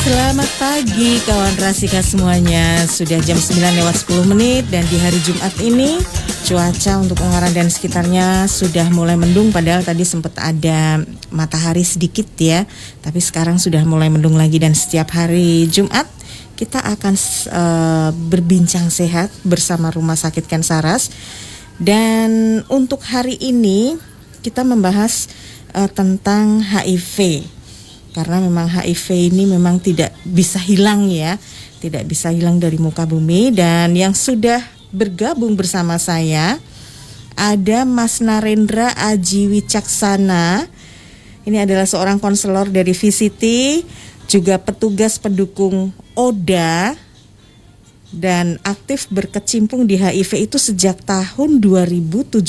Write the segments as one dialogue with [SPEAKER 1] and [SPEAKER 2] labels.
[SPEAKER 1] Selamat pagi kawan Rasika semuanya. Sudah jam 9:10 dan di hari Jumat ini cuaca untuk Ungaran dan sekitarnya sudah mulai mendung, padahal tadi sempat ada matahari sedikit ya. Tapi sekarang sudah mulai mendung lagi, dan setiap hari Jumat kita akan berbincang sehat bersama Rumah Sakit Ken Saras. Dan untuk hari ini kita membahas tentang HIV. Karena memang HIV ini memang tidak bisa hilang ya, tidak bisa hilang dari muka bumi. Dan yang sudah bergabung bersama saya ada Mas Narendra Aji Wicaksana. Ini adalah seorang konselor dari VCT, juga petugas pendukung ODA, dan aktif berkecimpung di HIV itu sejak tahun 2017.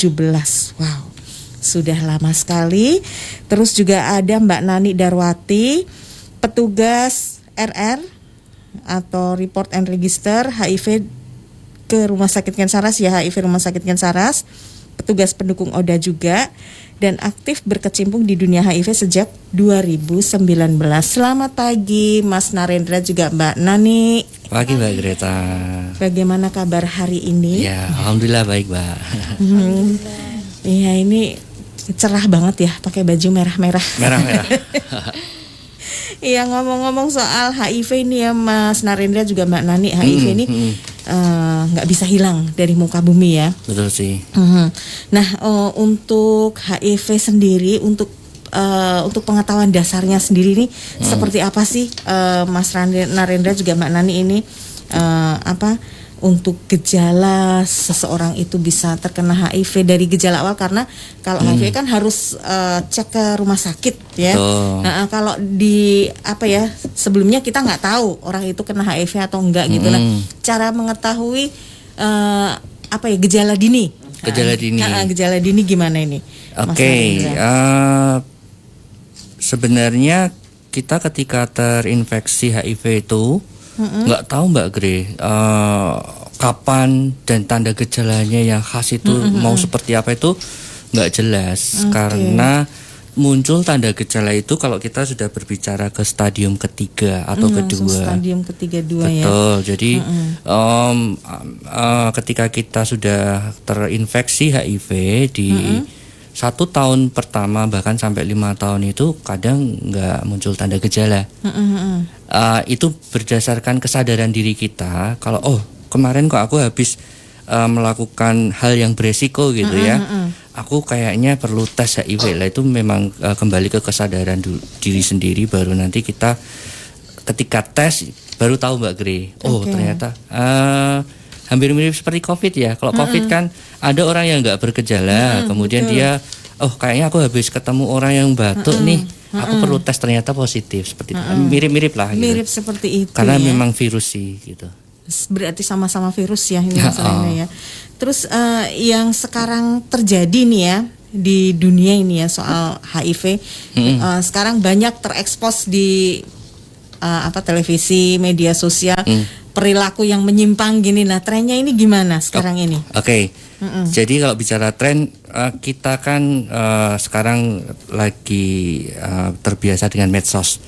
[SPEAKER 1] Wow, sudah lama sekali. Terus juga ada Mbak Nani Darwati, petugas RR atau Report and Register HIV ke Rumah Sakit Ken Saras ya, HIV Rumah Sakit Ken Saras, petugas pendukung ODA juga, dan aktif berkecimpung di dunia HIV sejak 2019. Selamat pagi Mas Narendra, juga Mbak Nani.
[SPEAKER 2] Pagi Mbak Greta.
[SPEAKER 1] Bagaimana kabar hari ini?
[SPEAKER 2] Ya, alhamdulillah baik Mbak.
[SPEAKER 1] Iya, ini cerah banget ya, pakai baju merah-merah.
[SPEAKER 2] Merah-merah.
[SPEAKER 1] Iya, ngomong-ngomong soal HIV ini ya Mas Narendra juga Mbak Nani, HIV ini nggak bisa hilang dari muka bumi ya.
[SPEAKER 2] Betul sih.
[SPEAKER 1] Nah, untuk HIV sendiri, untuk pengetahuan dasarnya sendiri nih seperti apa sih Mas Narendra juga Mbak Nani ini, untuk gejala seseorang itu bisa terkena HIV dari gejala awal? Karena kalau HIV kan harus cek ke rumah sakit ya. Nah, kalau di sebelumnya kita nggak tahu orang itu kena HIV atau enggak gitu. Nah, cara mengetahui gejala dini. Gejala dini gimana ini?
[SPEAKER 2] Oke, sebenarnya kita ketika terinfeksi HIV itu nggak tahu Mbak Gre kapan dan tanda gejalanya yang khas itu mau seperti apa itu nggak jelas. Karena muncul tanda gejala itu kalau kita sudah berbicara ke stadium ketiga atau kedua.
[SPEAKER 1] Stadium ketiga dua.
[SPEAKER 2] Betul. Ya? Jadi ketika kita sudah terinfeksi HIV di 1 tahun pertama bahkan sampai 5 tahun itu kadang nggak muncul tanda gejala. Itu berdasarkan kesadaran diri kita kalau kemarin kok aku habis melakukan hal yang beresiko gitu ya. Aku kayaknya perlu tes HIV lah. Itu memang kembali ke kesadaran diri sendiri, baru nanti kita ketika tes baru tahu Mbak Gre. Ternyata hampir mirip seperti COVID ya. Kalau COVID kan ada orang yang nggak bergejala, kemudian dia, kayaknya aku habis ketemu orang yang batuk nih, aku perlu tes, ternyata positif, seperti itu. Mirip-mirip lah.
[SPEAKER 1] Mirip
[SPEAKER 2] gitu.
[SPEAKER 1] Seperti itu.
[SPEAKER 2] Karena
[SPEAKER 1] ya?
[SPEAKER 2] memang virus sih gitu.
[SPEAKER 1] Berarti sama-sama virus ya ini masalahnya ya. Terus yang sekarang terjadi nih ya di dunia ini ya soal HIV, sekarang banyak terekspos di televisi, media sosial, perilaku yang menyimpang gini. Nah, trennya ini gimana sekarang ini?
[SPEAKER 2] Oke. Jadi kalau bicara tren, kita kan sekarang lagi terbiasa dengan medsos.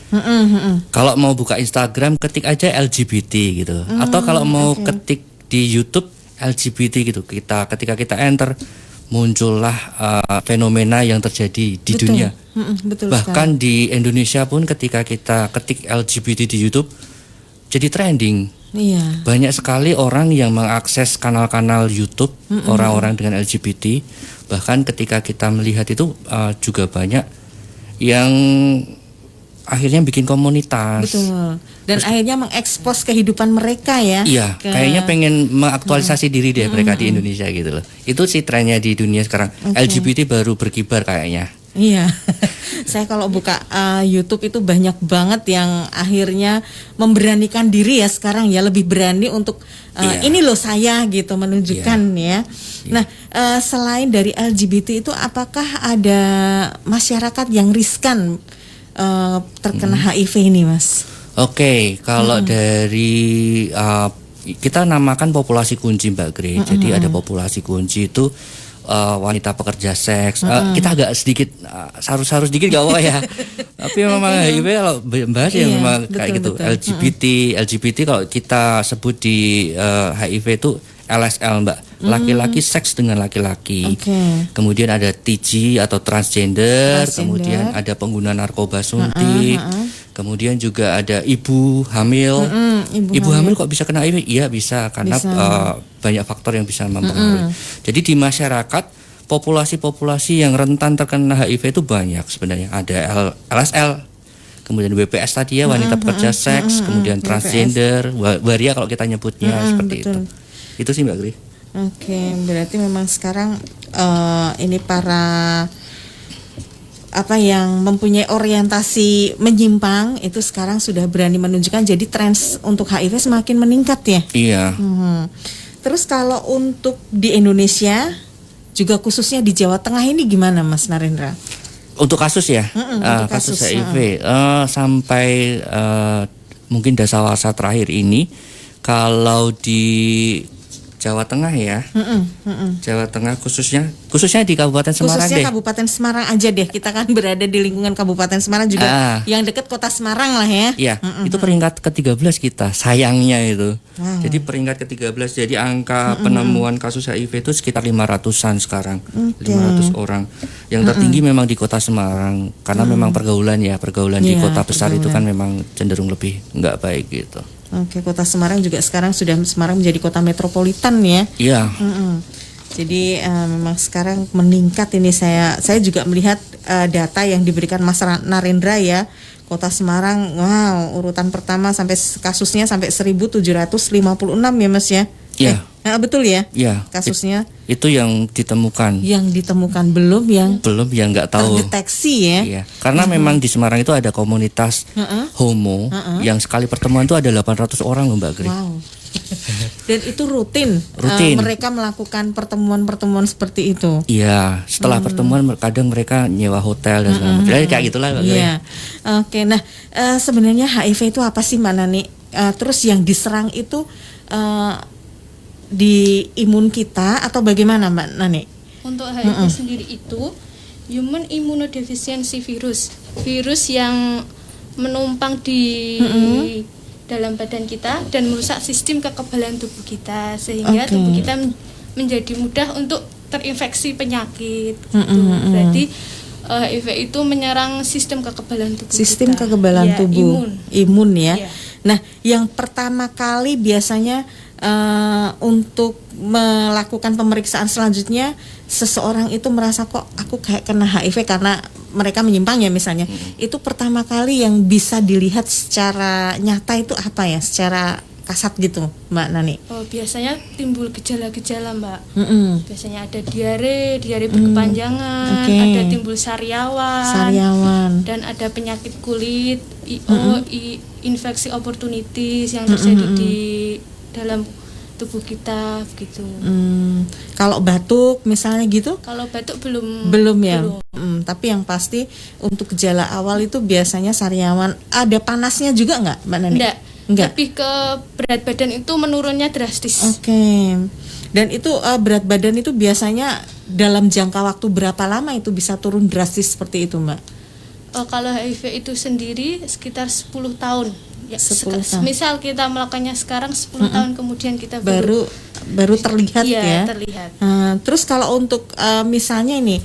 [SPEAKER 2] Kalau mau buka Instagram, ketik aja LGBT gitu. Atau kalau mau ketik di YouTube LGBT gitu, ketika kita enter, muncullah fenomena yang terjadi di dunia.
[SPEAKER 1] Betul
[SPEAKER 2] Bahkan
[SPEAKER 1] sekali.
[SPEAKER 2] di Indonesia pun ketika kita ketik LGBT di YouTube, jadi trending.
[SPEAKER 1] Iya.
[SPEAKER 2] Banyak sekali orang yang mengakses kanal-kanal YouTube orang-orang dengan LGBT. Bahkan ketika kita melihat itu juga banyak yang akhirnya bikin komunitas.
[SPEAKER 1] Betul. Dan akhirnya mengekspos kehidupan mereka ya.
[SPEAKER 2] Iya, kayaknya pengen mengaktualisasi diri deh mereka di Indonesia gitu loh. Itu sih trennya di dunia sekarang. LGBT baru berkibar kayaknya.
[SPEAKER 1] Iya, saya kalau buka YouTube itu banyak banget yang akhirnya memberanikan diri ya sekarang ya, lebih berani untuk ini loh saya gitu menunjukkan ya. Nah, selain dari LGBT itu, apakah ada masyarakat yang riskan terkena HIV ini, Mas?
[SPEAKER 2] Oke, kalau dari kita namakan populasi kunci Mbak Gre. Jadi ada populasi kunci itu wanita pekerja seks. Kita agak sedikit sarus-sarus sedikit gak apa ya. Tapi memang HIV kalau bahas ya memang kayak gitu. LGBT kalau kita sebut di HIV itu LSL Mbak, laki-laki seks dengan laki-laki. Kemudian ada TG atau transgender. Kemudian ada pengguna narkoba suntik. Kemudian juga ada ibu hamil. Ibu hamil kok bisa kena HIV? Iya bisa, karena banyak faktor yang bisa mempengaruhi. Jadi di masyarakat populasi yang rentan terkena HIV itu banyak sebenarnya. Ada LSL, kemudian WPS tadi ya, wanita pekerja seks, kemudian transgender, waria kalau kita nyebutnya seperti itu. Itu sih Mbak Gri.
[SPEAKER 1] Oke, berarti memang sekarang ini para yang mempunyai orientasi menyimpang itu sekarang sudah berani menunjukkan, jadi tren untuk HIV semakin meningkat ya.
[SPEAKER 2] Iya.
[SPEAKER 1] Terus kalau untuk di Indonesia juga khususnya di Jawa Tengah ini gimana Mas Narendra?
[SPEAKER 2] Untuk kasus ya, kasus HIV sampai mungkin dasawarsa terakhir ini, kalau di Jawa Tengah ya, Jawa Tengah khususnya di Kabupaten Semarang
[SPEAKER 1] khususnya
[SPEAKER 2] deh.
[SPEAKER 1] Kabupaten Semarang aja deh, kita kan berada di lingkungan Kabupaten Semarang juga, yang dekat kota Semarang lah ya.
[SPEAKER 2] Iya, itu peringkat ke-13 kita, sayangnya itu. Jadi peringkat ke-13, jadi angka penemuan kasus HIV itu sekitar 500-an sekarang, 500 orang. Yang tertinggi memang di kota Semarang, karena memang pergaulan di kota besar itu kan memang cenderung lebih nggak baik gitu.
[SPEAKER 1] Oke, kota Semarang juga sekarang sudah Semarang menjadi kota metropolitan ya.
[SPEAKER 2] Iya.
[SPEAKER 1] Jadi memang sekarang meningkat ini, saya juga melihat data yang diberikan Mas Narendra ya. Kota Semarang, wow, urutan pertama sampai kasusnya sampai 1.756 ya Mas ya.
[SPEAKER 2] Iya.
[SPEAKER 1] Betul ya?
[SPEAKER 2] Iya.
[SPEAKER 1] Kasusnya
[SPEAKER 2] itu yang ditemukan. belum yang nggak tahu.
[SPEAKER 1] Terdeteksi ya.
[SPEAKER 2] Iya. Karena memang di Semarang itu ada komunitas homo yang sekali pertemuan itu ada 800 orang loh Mbak Gri.
[SPEAKER 1] Wow. Dan itu rutin. Mereka melakukan pertemuan seperti itu.
[SPEAKER 2] Iya, setelah pertemuan kadang mereka nyewa hotel dan segala macam. Kayak gitulah Mbak Gri.
[SPEAKER 1] Iya. Oke, nah sebenarnya HIV itu apa sih Mbak Nani? Terus yang diserang itu di imun kita atau bagaimana Mbak Nani?
[SPEAKER 3] Untuk HIV sendiri itu human immunodeficiency virus yang menumpang di dalam badan kita dan merusak sistem kekebalan tubuh kita, sehingga tubuh kita menjadi mudah untuk terinfeksi penyakit gitu. Berarti HIV itu menyerang sistem kekebalan tubuh kita.
[SPEAKER 1] Kekebalan tubuh, imun ya. Nah, yang pertama kali biasanya untuk melakukan pemeriksaan selanjutnya, seseorang itu merasa kok aku kayak kena HIV karena mereka menyimpang ya misalnya. Itu pertama kali yang bisa dilihat secara nyata itu apa ya, secara kasat gitu Mbak Nani?
[SPEAKER 3] Biasanya timbul gejala-gejala Mbak. Biasanya ada diare berkepanjangan, ada timbul sariawan, dan ada penyakit kulit, infeksi opportunities yang terjadi di dalam tubuh kita begitu.
[SPEAKER 1] Kalau batuk misalnya gitu?
[SPEAKER 3] Kalau batuk belum
[SPEAKER 1] ya. Tapi yang pasti untuk gejala awal itu biasanya sariawan. Ada panasnya juga nggak Mbak Nani? Enggak.
[SPEAKER 3] Lebih ke berat badan itu menurunnya drastis.
[SPEAKER 1] Oke. Dan itu berat badan itu biasanya dalam jangka waktu berapa lama itu bisa turun drastis seperti itu Mbak?
[SPEAKER 3] Kalau HIV itu sendiri sekitar 10 tahun. Ya,
[SPEAKER 1] 10 tahun.
[SPEAKER 3] Misal kita melakukannya sekarang 10 tahun kemudian kita
[SPEAKER 1] baru terlihat ya.
[SPEAKER 3] Terlihat.
[SPEAKER 1] Terus kalau untuk misalnya ini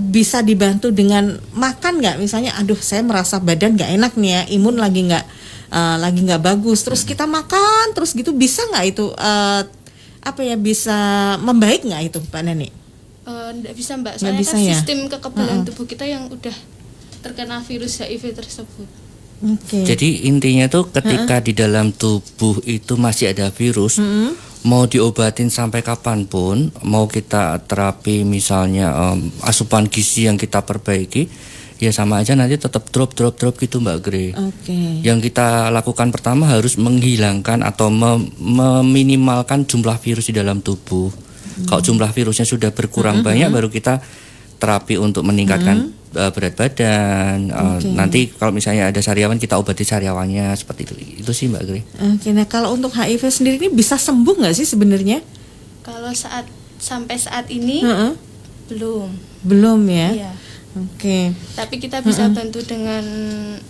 [SPEAKER 1] bisa dibantu dengan makan nggak? Misalnya, aduh saya merasa badan nggak enak nih ya, imun lagi nggak bagus. Terus kita makan terus gitu, bisa nggak itu bisa membaik nggak itu Pak Nani?
[SPEAKER 3] Nggak bisa Mbak, soalnya kan sistem kekebalan tubuh kita yang udah terkena virus HIV tersebut.
[SPEAKER 2] Jadi intinya tuh ketika di dalam tubuh itu masih ada virus, mau diobatin sampai kapanpun, mau kita terapi misalnya asupan gizi yang kita perbaiki, ya sama aja nanti tetap drop gitu Mbak Gre. Yang kita lakukan pertama harus menghilangkan atau meminimalkan jumlah virus di dalam tubuh. Kalau jumlah virusnya sudah berkurang banyak, baru kita terapi untuk meningkatkan berat badan. Nanti kalau misalnya ada sariawan, kita obati sariawannya seperti itu. Itu sih Mbak Gri.
[SPEAKER 1] Nah kalau untuk HIV sendiri ini bisa sembuh nggak sih sebenarnya?
[SPEAKER 3] Kalau saat sampai saat ini belum
[SPEAKER 1] ya.
[SPEAKER 3] Iya.
[SPEAKER 1] Oke.
[SPEAKER 3] Tapi kita bisa bantu dengan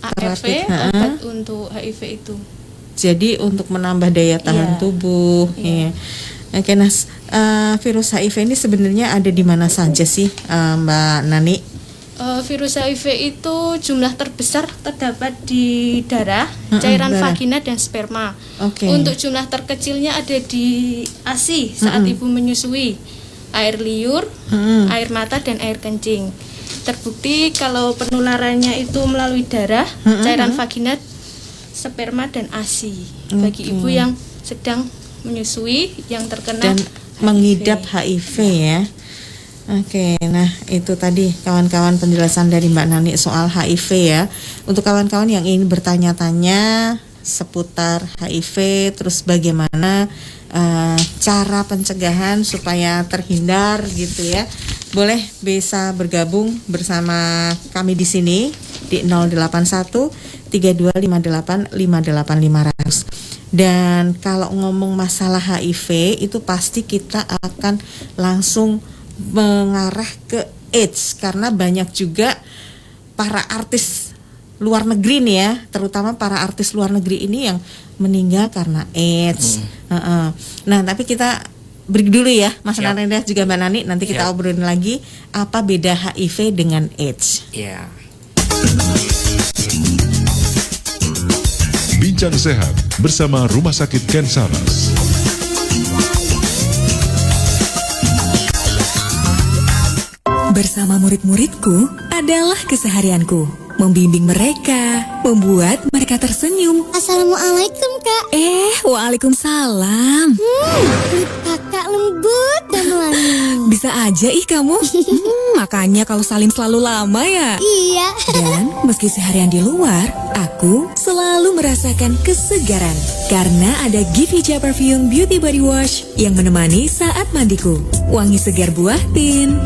[SPEAKER 3] ARV, obat untuk HIV itu.
[SPEAKER 1] Jadi untuk menambah daya tahan tubuh. Iya. Oke, nah virus HIV ini sebenarnya ada di mana saja sih, Mbak Nani?
[SPEAKER 3] Virus HIV itu jumlah terbesar terdapat di darah, cairan vagina dan sperma. Untuk jumlah terkecilnya ada di ASI saat ibu menyusui, air liur, air mata dan air kencing. Terbukti kalau penularannya itu melalui darah, cairan vagina, sperma dan ASI bagi ibu yang sedang menyusui yang terkena
[SPEAKER 1] dan
[SPEAKER 3] HIV.
[SPEAKER 1] mengidap HIV ya. Oke, nah itu tadi kawan-kawan penjelasan dari Mbak Nani soal HIV ya. Untuk kawan-kawan yang ingin bertanya-tanya seputar HIV, terus bagaimana cara pencegahan supaya terhindar gitu ya, boleh bisa bergabung bersama kami di sini di 081 3258 58500. Dan kalau ngomong masalah HIV itu pasti kita akan langsung mengarah ke AIDS, karena banyak juga para artis luar negeri nih ya, terutama para artis luar negeri ini yang meninggal karena AIDS. Nah, tapi kita break dulu ya, Mas Narendra juga Mbak Nani, nanti kita obrolin lagi apa beda HIV dengan AIDS.
[SPEAKER 4] Bincang Sehat bersama Rumah Sakit Ken Saras.
[SPEAKER 5] Bersama murid-muridku adalah keseharianku. Membimbing mereka, membuat mereka tersenyum.
[SPEAKER 6] Assalamualaikum, Kak.
[SPEAKER 5] Waalaikumsalam.
[SPEAKER 6] Kulit Kakak lembut dan wangi.
[SPEAKER 5] Bisa aja kamu. Makanya kau salim selalu lama ya.
[SPEAKER 6] Iya.
[SPEAKER 5] Dan meski seharian di luar, aku selalu merasakan kesegaran. Karena ada Givija Perfume Beauty Body Wash yang menemani saat mandiku. Wangi segar buah tin.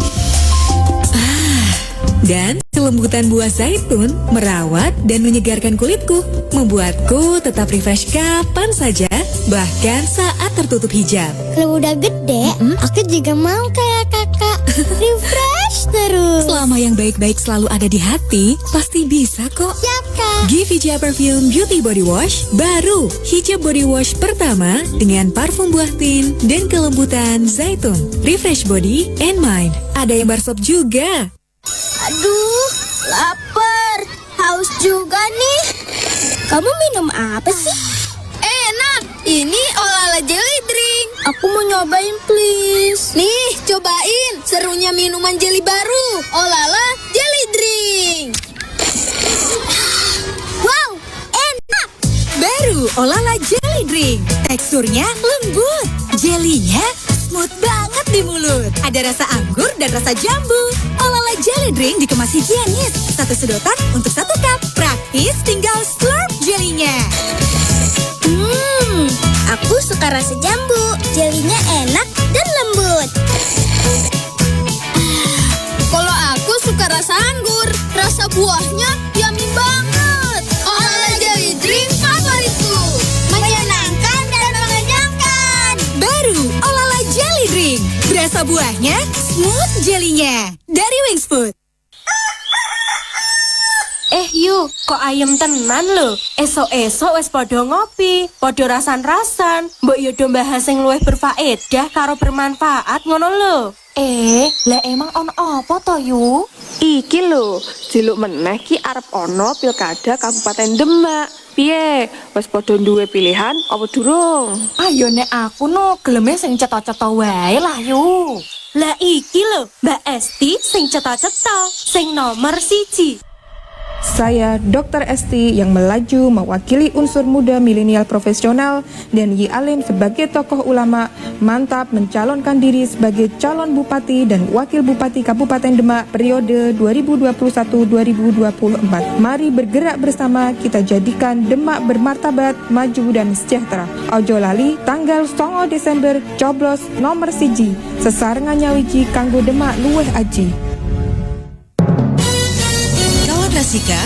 [SPEAKER 5] Dan kelembutan buah zaitun merawat dan menyegarkan kulitku, membuatku tetap refresh kapan saja, bahkan saat tertutup hijab.
[SPEAKER 6] Kalau udah gede, aku juga mau kayak Kakak. Refresh terus.
[SPEAKER 5] Selama yang baik-baik selalu ada di hati, pasti bisa kok.
[SPEAKER 6] Siap, Kak.
[SPEAKER 5] Givija Perfume Beauty Body Wash baru, hijab body wash pertama dengan parfum buah tin dan kelembutan zaitun. Refresh body and mind. Ada yang bar sop juga.
[SPEAKER 6] Aduh, lapar. Haus juga nih. Kamu minum apa sih?
[SPEAKER 7] Enak, ini Olala Jelly Drink.
[SPEAKER 6] Aku mau nyobain, please.
[SPEAKER 7] Nih, cobain serunya minuman jelly baru, Olala Jelly Drink.
[SPEAKER 6] Wow, enak.
[SPEAKER 5] Baru Olala Jelly Drink. Teksturnya lembut, jelinya smooth banget di mulut. Ada rasa anggur dan rasa jambu. Olala Jelly Drink dikemas higienis. Satu sedotan untuk satu cup. Praktis, tinggal slurp jelinya.
[SPEAKER 6] Aku suka rasa jambu. Jelinya enak dan lembut.
[SPEAKER 7] Kalau aku suka rasa anggur, rasa buahnya yummy banget. Olala Jelly Drink favoritku, menyenangkan dan mengenyangkan.
[SPEAKER 5] Baru Olala Jelly Drink. Berasa buahnya, smooth jelinya. Dari Wings Food.
[SPEAKER 8] Yu, kok ayem tenan lho. Esok-esok wis podo ngopi, podo rasan-rasan. Mbok yo do bahas sing luwih berfaedah karo bermanfaat ngono lho. Lah emang ono apa to, Yu?
[SPEAKER 9] Iki lho, jiluk meneh ki arep ono pilkada Kabupaten Demak. Piye? Wis padha duwe pilihan apa durung?
[SPEAKER 8] Ayo nek aku no geleme sing cetha-cetha wae lah, Yu. Lah iki lho, Mbak Esti sing cetha-cetha, sing nomor 1.
[SPEAKER 10] Saya Dr. Esti yang melaju mewakili unsur muda milenial profesional dan Yi Alim sebagai tokoh ulama mantap mencalonkan diri sebagai calon bupati dan wakil bupati Kabupaten Demak periode 2021-2024. Mari bergerak bersama, kita jadikan Demak bermartabat, maju dan sejahtera. Ojo lali tanggal 9 Desember coblos nomor 1. Sesarengan nyawiji kanggo Demak luweh aji.
[SPEAKER 11] Rasika,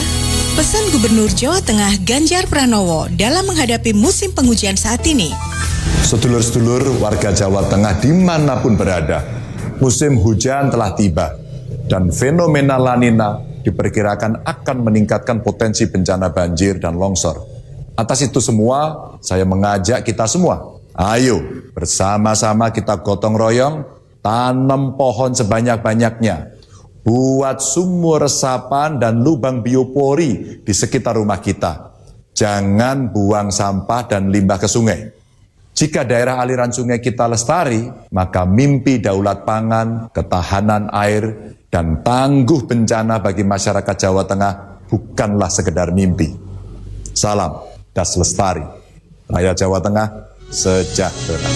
[SPEAKER 11] pesan Gubernur Jawa Tengah Ganjar Pranowo dalam menghadapi musim penghujan saat ini. Sedulur-sedulur warga Jawa Tengah dimanapun berada, musim hujan telah tiba dan fenomena La Nina diperkirakan akan meningkatkan potensi bencana banjir dan longsor. Atas itu semua, saya mengajak kita semua, ayo bersama-sama kita gotong royong, tanam pohon sebanyak-banyaknya, buat sumur resapan dan lubang biopori di sekitar rumah kita. Jangan buang sampah dan limbah ke sungai. Jika daerah aliran sungai kita lestari, maka mimpi daulat pangan, ketahanan air, dan tangguh bencana bagi masyarakat Jawa Tengah bukanlah sekedar mimpi. Salam Das Lestari. Rakyat Jawa Tengah sejahtera.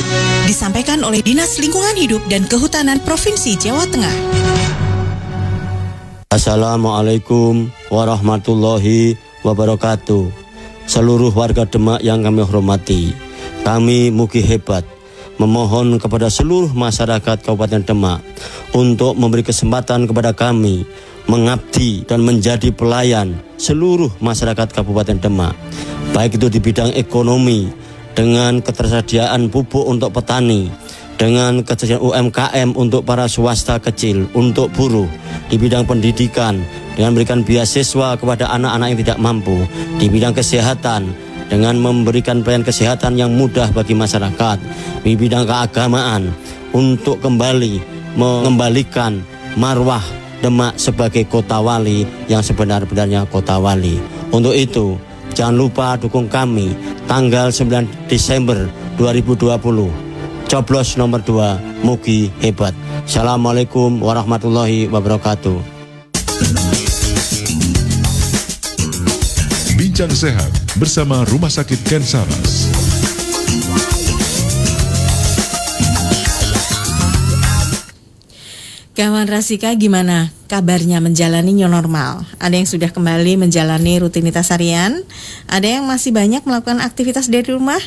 [SPEAKER 5] Disampaikan oleh Dinas Lingkungan Hidup dan Kehutanan Provinsi Jawa Tengah.
[SPEAKER 12] Assalamualaikum warahmatullahi wabarakatuh. Seluruh warga Demak yang kami hormati, kami Mugi Hebat memohon kepada seluruh masyarakat Kabupaten Demak untuk memberi kesempatan kepada kami mengabdi dan menjadi pelayan seluruh masyarakat Kabupaten Demak, baik itu di bidang ekonomi dengan ketersediaan pupuk untuk petani, dengan ketersediaan UMKM untuk para swasta kecil, untuk buruh, di bidang pendidikan dengan memberikan beasiswa kepada anak-anak yang tidak mampu, di bidang kesehatan dengan memberikan pelayanan kesehatan yang mudah bagi masyarakat, di bidang keagamaan untuk kembali mengembalikan marwah Demak sebagai kota wali yang sebenar-benarnya kota wali. Untuk itu, jangan lupa dukung kami tanggal 9 Desember 2020. Coblos nomor 2, Mugi Hebat. Assalamualaikum warahmatullahi wabarakatuh.
[SPEAKER 4] Bincang Sehat bersama Rumah Sakit Ken Saras.
[SPEAKER 1] Kawan Rasika, gimana kabarnya menjalani new normal? Ada yang sudah kembali menjalani rutinitas harian, ada yang masih banyak melakukan aktivitas dari rumah.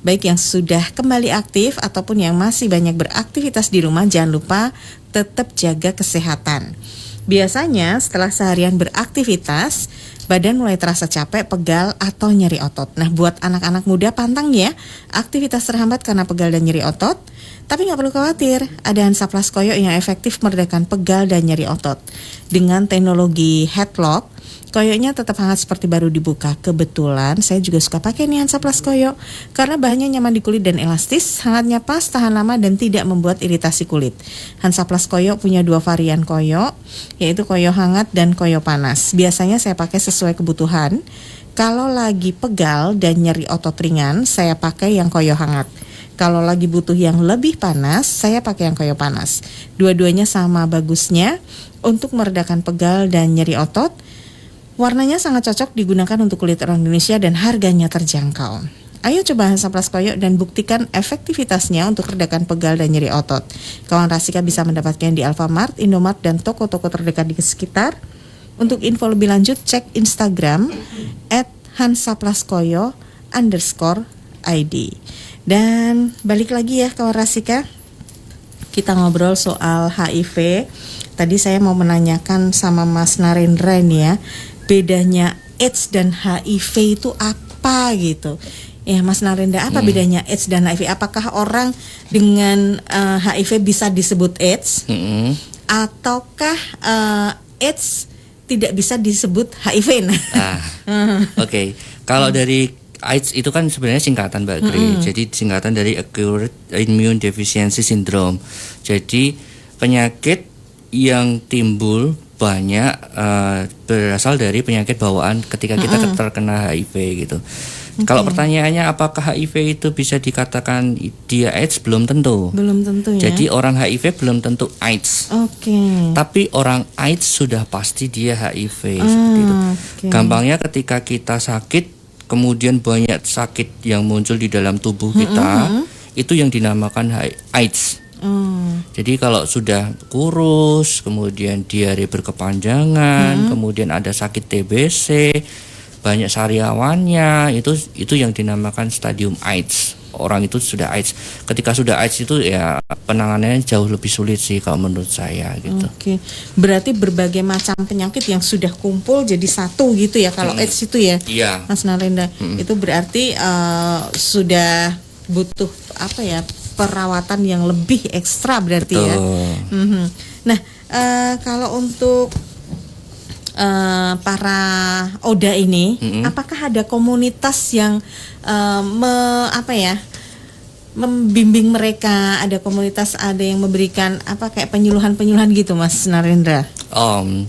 [SPEAKER 1] Baik yang sudah kembali aktif ataupun yang masih banyak beraktivitas di rumah, jangan lupa tetap jaga kesehatan. Biasanya setelah seharian beraktivitas, badan mulai terasa capek, pegal, atau nyeri otot. Nah, buat anak-anak muda pantang ya aktivitas terhambat karena pegal dan nyeri otot. Tapi nggak perlu khawatir, ada Hansaplast Koyo yang efektif meredakan pegal dan nyeri otot. Dengan teknologi headlock, koyonya tetap hangat seperti baru dibuka. Kebetulan saya juga suka pakai nih Hansaplast Koyo karena bahannya nyaman di kulit dan elastis, hangatnya pas, tahan lama dan tidak membuat iritasi kulit. Hansaplast Koyo punya 2 varian koyo, yaitu koyo hangat dan koyo panas. Biasanya saya pakai sesuai kebutuhan. Kalau lagi pegal dan nyeri otot ringan, saya pakai yang koyo hangat. Kalau lagi butuh yang lebih panas, saya pakai yang koyo panas. Dua-duanya sama bagusnya untuk meredakan pegal dan nyeri otot. Warnanya sangat cocok digunakan untuk kulit orang Indonesia dan harganya terjangkau. Ayo coba Hansaplast Koyo dan buktikan efektivitasnya untuk redakan pegal dan nyeri otot. Kawan Rasika bisa mendapatkan di Alfamart, Indomart, dan toko-toko terdekat di sekitar. Untuk info lebih lanjut, cek Instagram @hansaplastkoyo_ID. Dan balik lagi ya kawan Rasika, kita ngobrol soal HIV. Tadi saya mau menanyakan sama Mas Narendra nih ya, bedanya AIDS dan HIV itu apa gitu. Ya Mas Narendra, apa bedanya AIDS dan HIV? Apakah orang dengan HIV bisa disebut AIDS? Ataukah AIDS tidak bisa disebut HIV?
[SPEAKER 2] Oke. Kalau dari AIDS itu kan sebenarnya singkatan Mbak Gri. Jadi singkatan dari Acute Immune Deficiency Syndrome. Jadi penyakit yang timbul banyak berasal dari penyakit bawaan ketika kita terkena HIV gitu. Kalau pertanyaannya apakah HIV itu bisa dikatakan dia AIDS, belum tentu.
[SPEAKER 1] Belum tentu ya.
[SPEAKER 2] Jadi orang HIV belum tentu AIDS. Tapi orang AIDS sudah pasti dia HIV seperti itu. Gampangnya ketika kita sakit, kemudian banyak sakit yang muncul di dalam tubuh kita, itu yang dinamakan AIDS. Jadi kalau sudah kurus, kemudian diare berkepanjangan, kemudian ada sakit TBC, banyak sariawannya, itu yang dinamakan stadium AIDS. Orang itu sudah AIDS. Ketika sudah AIDS itu ya penanganannya jauh lebih sulit sih kalau menurut saya gitu.
[SPEAKER 1] Berarti berbagai macam penyakit yang sudah kumpul jadi satu gitu ya kalau AIDS itu ya.
[SPEAKER 2] Iya.
[SPEAKER 1] Mas Narendra, itu berarti sudah butuh apa ya, perawatan yang lebih ekstra berarti ya. Nah, kalau untuk para ODA ini, apakah ada komunitas yang membimbing mereka, ada komunitas, ada yang memberikan apa kayak penyuluhan gitu, Mas Narendra?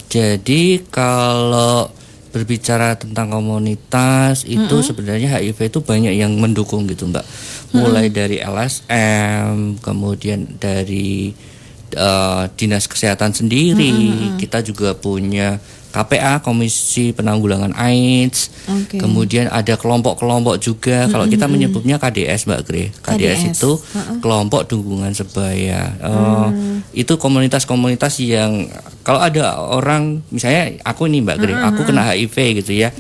[SPEAKER 2] Jadi kalau berbicara tentang komunitas itu sebenarnya HIV itu banyak yang mendukung gitu, Mbak. Mulai dari LSM, kemudian dari Dinas Kesehatan sendiri, kita juga punya KPA, Komisi Penanggulangan AIDS. Kemudian ada kelompok-kelompok juga. Kalau kita menyebutnya KDS, Mbak Gre. KDS itu kelompok dukungan sebaya. Itu komunitas-komunitas yang kalau ada orang, misalnya aku ini Mbak Gre, aku kena HIV gitu ya.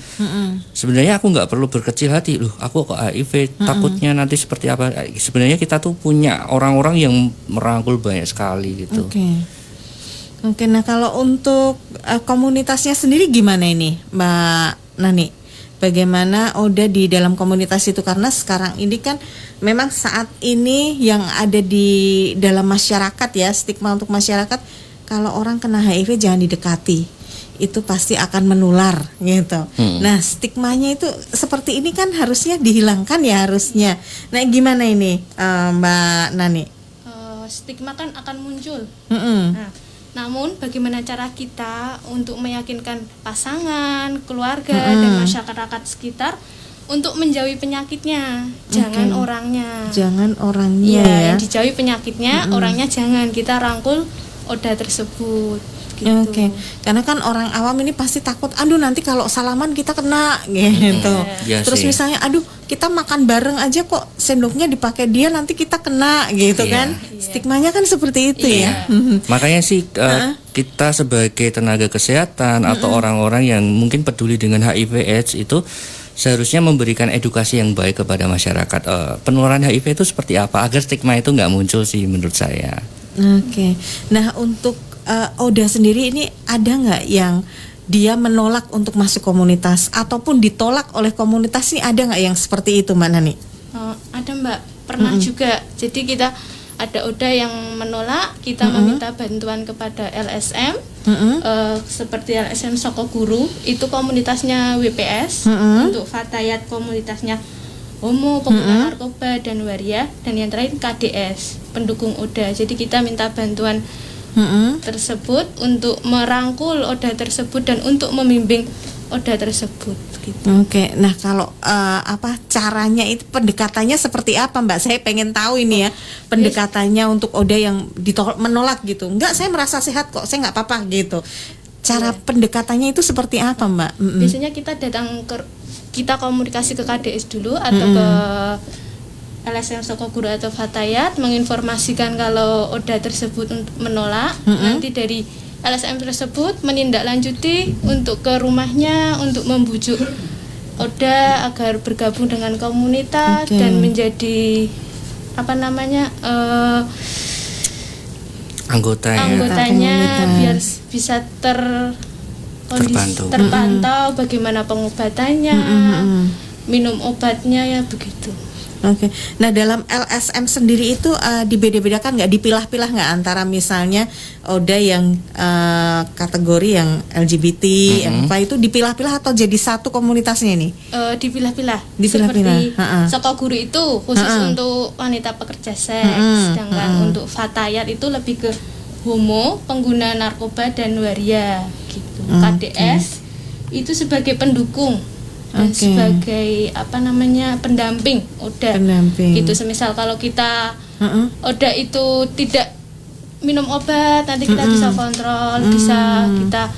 [SPEAKER 2] Sebenarnya aku nggak perlu berkecil hati, loh aku kok HIV, takutnya nanti seperti apa. Sebenarnya kita tuh punya orang-orang yang merangkul banyak sekali gitu.
[SPEAKER 1] Oke, nah kalau untuk komunitasnya sendiri gimana ini, Mbak Nani? Bagaimana ODA di dalam komunitas itu? Karena sekarang ini kan memang saat ini yang ada di dalam masyarakat ya, stigma untuk masyarakat, kalau orang kena HIV jangan didekati, itu pasti akan menular gitu. Nah, stigmanya itu seperti ini kan harusnya dihilangkan ya harusnya. Nah, gimana ini Mbak Nani?
[SPEAKER 3] Stigma kan akan muncul. Namun bagaimana cara kita untuk meyakinkan pasangan, keluarga, dan masyarakat sekitar untuk menjauhi penyakitnya, jangan orangnya.
[SPEAKER 1] Jangan orangnya ya.
[SPEAKER 3] Yang dijauhi penyakitnya, orangnya jangan. Kita rangkul ODA tersebut. Gitu.
[SPEAKER 1] Karena kan orang awam ini pasti takut, aduh nanti kalau salaman kita kena gitu. Terus misalnya, aduh kita makan bareng aja kok sendoknya dipakai dia, nanti kita kena gitu kan. Stigmanya kan seperti itu ya.
[SPEAKER 2] Makanya sih kita sebagai tenaga kesehatan atau orang-orang yang mungkin peduli dengan HIV/AIDS itu seharusnya memberikan edukasi yang baik kepada masyarakat. Penularan HIV itu seperti apa agar stigma itu nggak muncul sih menurut saya.
[SPEAKER 1] Nah untuk ODA sendiri ini ada nggak yang dia menolak untuk masuk komunitas ataupun ditolak oleh komunitas, ini ada nggak yang seperti itu, Mbak Nani?
[SPEAKER 3] Ada, Mbak, pernah juga. Jadi kita ada ODA yang menolak, kita meminta bantuan kepada LSM, seperti LSM Sokoguru, itu komunitasnya WPS, untuk Fatayat komunitasnya Homo, pengguna narkoba dan waria, dan yang terakhir KDS, pendukung ODA. Jadi kita minta bantuan tersebut untuk merangkul ODA tersebut dan untuk membimbing ODA tersebut gitu.
[SPEAKER 1] Nah kalau caranya itu, pendekatannya seperti apa, Mbak? Saya pengen tahu ini ya, pendekatannya untuk ODA yang menolak gitu. Enggak, saya merasa sehat kok, saya nggak apa-apa gitu. Cara pendekatannya itu seperti apa, Mbak?
[SPEAKER 3] Biasanya kita komunikasi ke KDS dulu atau ke LSM Sokoguru atau Fatayat, menginformasikan kalau ODA tersebut menolak. Nanti dari LSM tersebut menindaklanjuti untuk ke rumahnya untuk membujuk ODA agar bergabung dengan komunitas dan menjadi anggotanya biar bisa terpantau bagaimana pengobatannya, minum obatnya ya begitu.
[SPEAKER 1] Nah dalam LSM sendiri itu dibeda-bedakan nggak, dipilah-pilah nggak antara misalnya ODA yang kategori yang LGBT, apa itu dipilah-pilah atau jadi satu komunitasnya ini?
[SPEAKER 3] Dipilah-pilah. Seperti Sokoguru itu khusus untuk wanita pekerja seks, sedangkan untuk Fatayat itu lebih ke homo, pengguna narkoba dan waria gitu. KDS itu sebagai pendukung. Dan sebagai pendamping ODA gitu. Semisal kalau kita ODA itu tidak minum obat, nanti kita bisa kontrol, bisa kita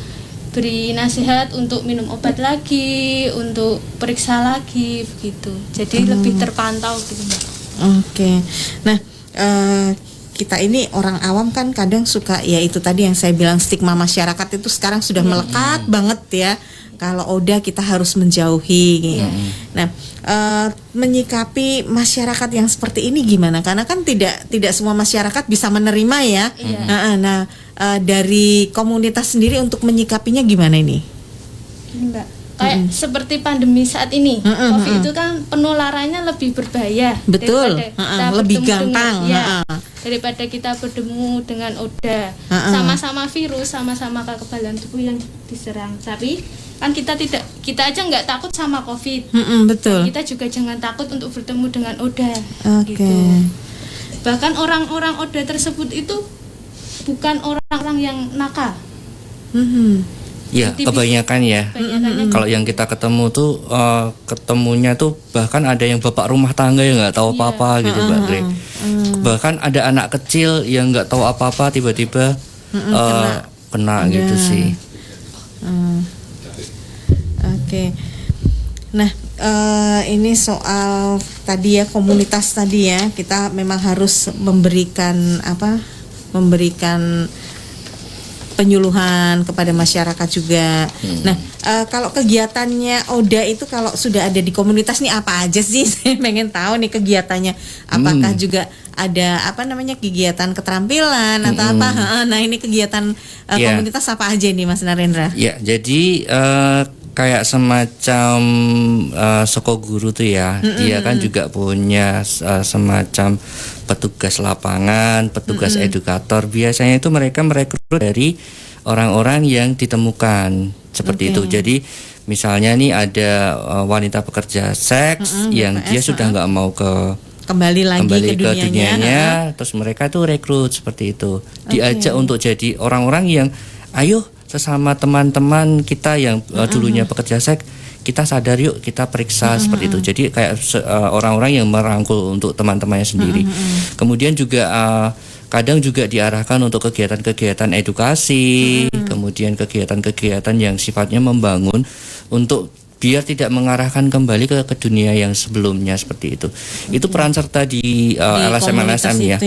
[SPEAKER 3] beri nasihat untuk minum obat lagi, untuk periksa lagi begitu. Jadi lebih terpantau gitu.
[SPEAKER 1] Nah kita ini orang awam kan kadang suka, ya itu tadi yang saya bilang, stigma masyarakat itu sekarang sudah melekat banget ya. Kalau ODA kita harus menjauhi. Nah, menyikapi masyarakat yang seperti ini gimana? Karena kan tidak semua masyarakat bisa menerima ya. Dari komunitas sendiri untuk menyikapinya gimana ini?
[SPEAKER 3] Mbak, Kayak seperti pandemi saat ini, COVID itu kan penularannya lebih berbahaya.
[SPEAKER 1] Betul.
[SPEAKER 3] daripada kita
[SPEAKER 1] Lebih
[SPEAKER 3] bertemu
[SPEAKER 1] gampang.
[SPEAKER 3] Daripada kita bertemu dengan oda. Sama-sama virus, sama-sama kekebalan tubuh yang diserang. Tapi kan kita aja nggak takut sama COVID.
[SPEAKER 1] Betul.
[SPEAKER 3] Kita juga jangan takut untuk bertemu dengan oda.
[SPEAKER 1] Oke.
[SPEAKER 3] Gitu. Bahkan orang-orang oda tersebut itu bukan orang-orang yang nakal.
[SPEAKER 2] Ya, kebanyakan ya. Kalau yang kita ketemu tuh ketemunya tuh bahkan ada yang bapak rumah tangga yang nggak tahu apa-apa gitu, Mbak Gre. Bahkan ada anak kecil yang nggak tahu apa-apa tiba-tiba kena gitu sih.
[SPEAKER 1] Oke. Nah, ini soal tadi ya, komunitas tadi ya, kita memang harus memberikan penyuluhan kepada masyarakat juga. Nah, kalau kegiatannya Oda itu kalau sudah ada di komunitas nih apa aja sih? Saya pengen tahu nih kegiatannya. Apakah juga ada kegiatan keterampilan atau apa? Nah, ini kegiatan komunitas apa aja nih, Mas Narendra?
[SPEAKER 2] Ya, jadi kayak semacam Sokoguru tuh ya, dia kan juga punya semacam petugas lapangan, petugas edukator. Biasanya itu mereka merekrut dari orang-orang yang ditemukan seperti itu. Jadi misalnya nih ada wanita pekerja seks yang dia sudah nggak mau kembali ke dunianya, terus mereka tuh rekrut seperti itu, diajak untuk jadi orang-orang yang ayo sesama teman-teman kita yang dulunya pekerja seks, kita sadar yuk, kita periksa seperti itu. Jadi kayak orang-orang yang merangkul untuk teman-temannya sendiri. Kemudian juga kadang juga diarahkan untuk kegiatan-kegiatan edukasi, kemudian kegiatan-kegiatan yang sifatnya membangun untuk biar tidak mengarahkan kembali ke dunia yang sebelumnya seperti itu. Itu peran serta di LSM ya.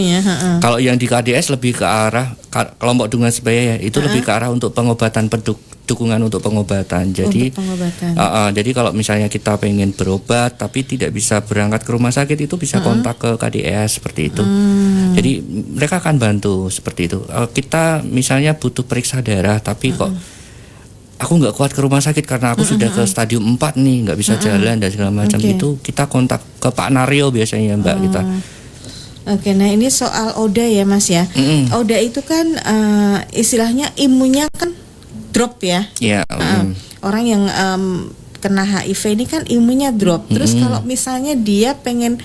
[SPEAKER 2] Kalau yang di KDS lebih ke arah kelompok dukungan sebaya ya, itu lebih ke arah untuk pengobatan, dukungan untuk pengobatan. Jadi jadi kalau misalnya kita pengen berobat tapi tidak bisa berangkat ke rumah sakit, itu bisa kontak ke KDS seperti itu. Jadi mereka akan bantu seperti itu. Kita misalnya butuh periksa darah tapi kok aku nggak kuat ke rumah sakit karena aku sudah ke stadium 4 nih, nggak bisa jalan dan segala macam, itu kita kontak ke Pak Naryo biasanya, Mbak, kita.
[SPEAKER 1] Oke, nah ini soal Oda ya, Mas ya. Oda itu kan istilahnya imunnya kan drop ya.
[SPEAKER 2] Iya.
[SPEAKER 1] Orang yang kena HIV ini kan imunnya drop. Terus kalau misalnya dia pengen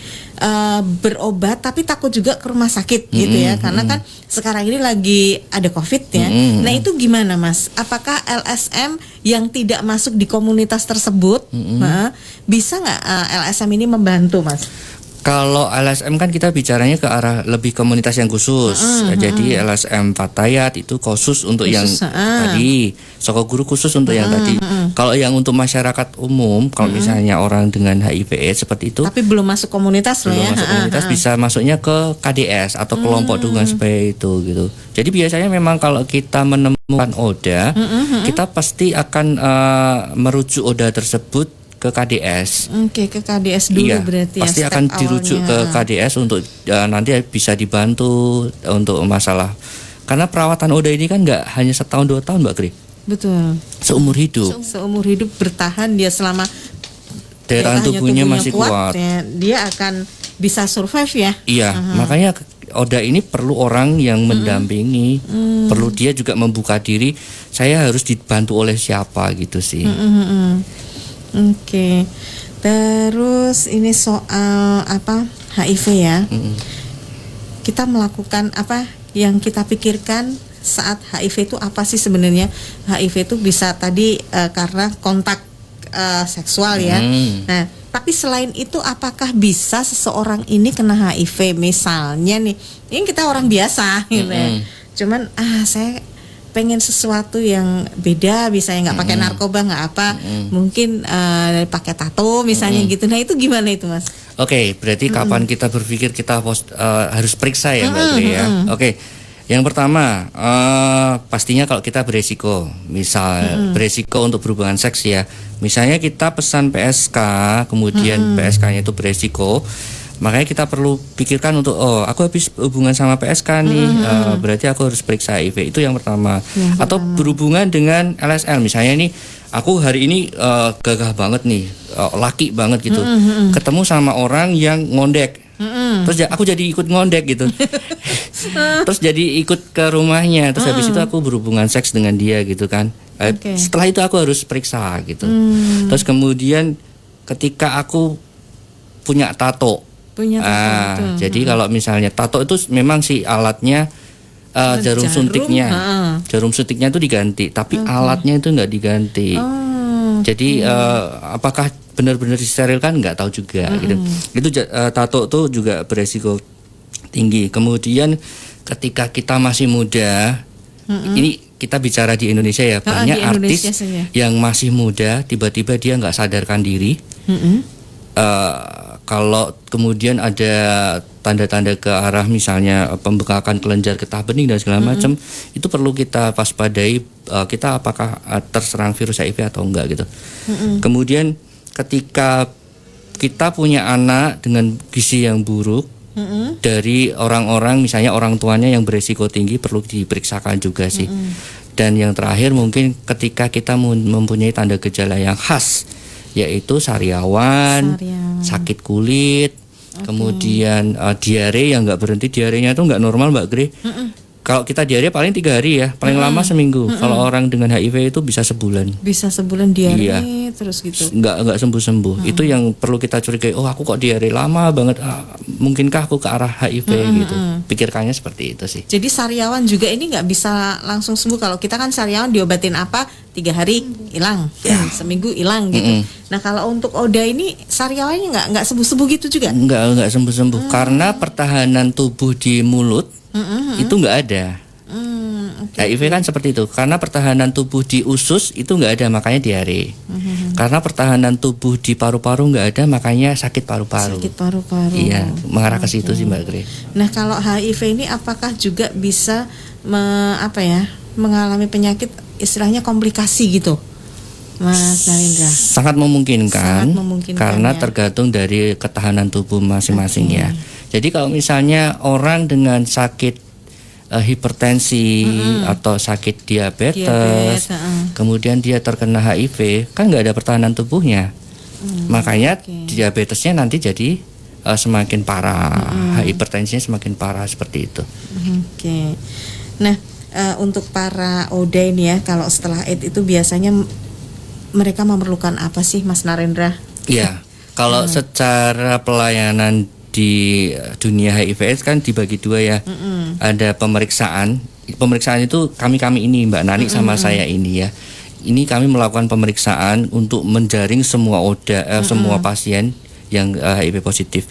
[SPEAKER 1] berobat tapi takut juga ke rumah sakit gitu ya, karena kan sekarang ini lagi ada COVID ya. Nah itu gimana, Mas? Apakah LSM yang tidak masuk di komunitas tersebut bisa nggak LSM ini membantu, Mas?
[SPEAKER 2] Kalau LSM kan kita bicaranya ke arah lebih komunitas yang khusus. Jadi LSM Fatayat itu khusus untuk yang tadi, Sokoguru khusus untuk yang tadi. Kalau yang untuk masyarakat umum, kalau misalnya orang dengan HIV/AIDS seperti itu,
[SPEAKER 1] tapi belum masuk komunitas loh ya.
[SPEAKER 2] Masuk komunitas bisa masuknya ke KDS atau kelompok dukungan sebaya itu gitu. Jadi biasanya memang kalau kita menemukan Oda, kita pasti akan merujuk Oda tersebut ke KDS.
[SPEAKER 1] Oke, ke KDS dulu berarti
[SPEAKER 2] pasti akan dirujuk ke KDS untuk nanti bisa dibantu untuk masalah. Karena perawatan Oda ini kan nggak hanya setahun 2 tahun, Mbak Gri.
[SPEAKER 1] Betul.
[SPEAKER 2] Seumur hidup.
[SPEAKER 1] Seumur hidup bertahan dia selama
[SPEAKER 2] daya tahan tubuhnya masih kuat.
[SPEAKER 1] Ya, dia akan bisa survive ya.
[SPEAKER 2] Iya, makanya Oda ini perlu orang yang mendampingi, perlu dia juga membuka diri. Saya harus dibantu oleh siapa gitu sih.
[SPEAKER 1] Oke. Terus ini soal HIV ya. Kita melakukan apa yang kita pikirkan saat HIV itu apa sih sebenarnya? HIV itu bisa tadi karena kontak seksual ya. Nah, tapi selain itu apakah bisa seseorang ini kena HIV? Misalnya nih, ini kita orang biasa gitu ya. Cuman saya pengen sesuatu yang beda, misalnya nggak pakai narkoba, nggak apa, mungkin pakai tato misalnya gitu. Nah itu gimana itu, Mas?
[SPEAKER 2] Oke, berarti kapan kita berpikir kita harus periksa ya, Mbak Gri ya. Oke, yang pertama pastinya kalau kita beresiko, misal beresiko untuk berhubungan seks ya. Misalnya kita pesan PSK, kemudian PSK-nya itu beresiko. Makanya kita perlu pikirkan untuk aku habis hubungan sama PSK nih, berarti aku harus periksa HIV. Itu yang pertama. Atau berhubungan dengan LSL, misalnya nih aku hari ini gagah banget nih, laki banget gitu, ketemu sama orang yang ngondek, terus aku jadi ikut ngondek gitu, terus jadi ikut ke rumahnya, terus habis itu aku berhubungan seks dengan dia gitu kan. Setelah itu aku harus periksa gitu. Terus kemudian ketika aku punya tato, jadi kalau misalnya tato itu memang si alatnya jarum suntiknya itu diganti, tapi alatnya itu nggak diganti. Jadi apakah benar-benar disterilkan nggak tahu juga gitu. Itu tato itu juga beresiko tinggi. Kemudian ketika kita masih muda, ini kita bicara di Indonesia ya, banyak artis yang masih muda tiba-tiba dia nggak sadarkan diri. Kalau kemudian ada tanda-tanda ke arah misalnya pembengkakan kelenjar getah bening dan segala macam, itu perlu kita waspadai, kita apakah terserang virus HIV atau enggak gitu. Kemudian ketika kita punya anak dengan gizi yang buruk, dari orang-orang misalnya orang tuanya yang beresiko tinggi, perlu diperiksakan juga sih. Dan yang terakhir mungkin ketika kita mempunyai tanda gejala yang khas, yaitu sariawan, sakit kulit, kemudian diare yang nggak berhenti, diarenya itu nggak normal Mbak Gre. Kalau kita diare paling 3 hari ya, paling lama seminggu. Kalau orang dengan HIV itu bisa sebulan.
[SPEAKER 1] Bisa sebulan diare terus gitu.
[SPEAKER 2] Nggak sembuh-sembuh. Itu yang perlu kita curigai. Oh, aku kok diare lama banget. Mungkinkah aku ke arah HIV gitu? Pikirkannya seperti itu sih.
[SPEAKER 1] Jadi sariawan juga ini nggak bisa langsung sembuh. Kalau kita kan sariawan diobatin apa? 3 hari hilang, seminggu hilang gitu. Nah kalau untuk ODA ini sariawannya nggak sembuh-sembuh gitu juga?
[SPEAKER 2] Nggak sembuh-sembuh karena pertahanan tubuh di mulut itu nggak ada. HIV kan seperti itu, karena pertahanan tubuh di usus itu nggak ada, makanya diare. Karena pertahanan tubuh di paru-paru nggak ada, makanya sakit paru-paru. Iya, mengarah ke situ sih Mbak Gre.
[SPEAKER 1] Nah kalau HIV ini apakah juga bisa mengalami penyakit istilahnya komplikasi gitu, Mas Narendra?
[SPEAKER 2] Sangat memungkinkan, karena
[SPEAKER 1] ya.
[SPEAKER 2] tergantung dari ketahanan tubuh masing-masing ya. Jadi kalau misalnya orang dengan sakit hipertensi atau sakit diabetes, kemudian dia terkena HIV, kan nggak ada pertahanan tubuhnya, makanya diabetesnya nanti jadi semakin parah, hipertensinya semakin parah seperti itu.
[SPEAKER 1] Nah untuk para ODA ini ya, kalau setelah AIDS itu biasanya mereka memerlukan apa sih Mas Narendra?
[SPEAKER 2] Iya, kalau secara pelayanan di dunia HIV/AIDS kan dibagi 2 ya. Ada pemeriksaan itu kami ini Mbak Nani sama saya ini ya. Ini kami melakukan pemeriksaan untuk menjaring semua semua pasien yang HIV positif.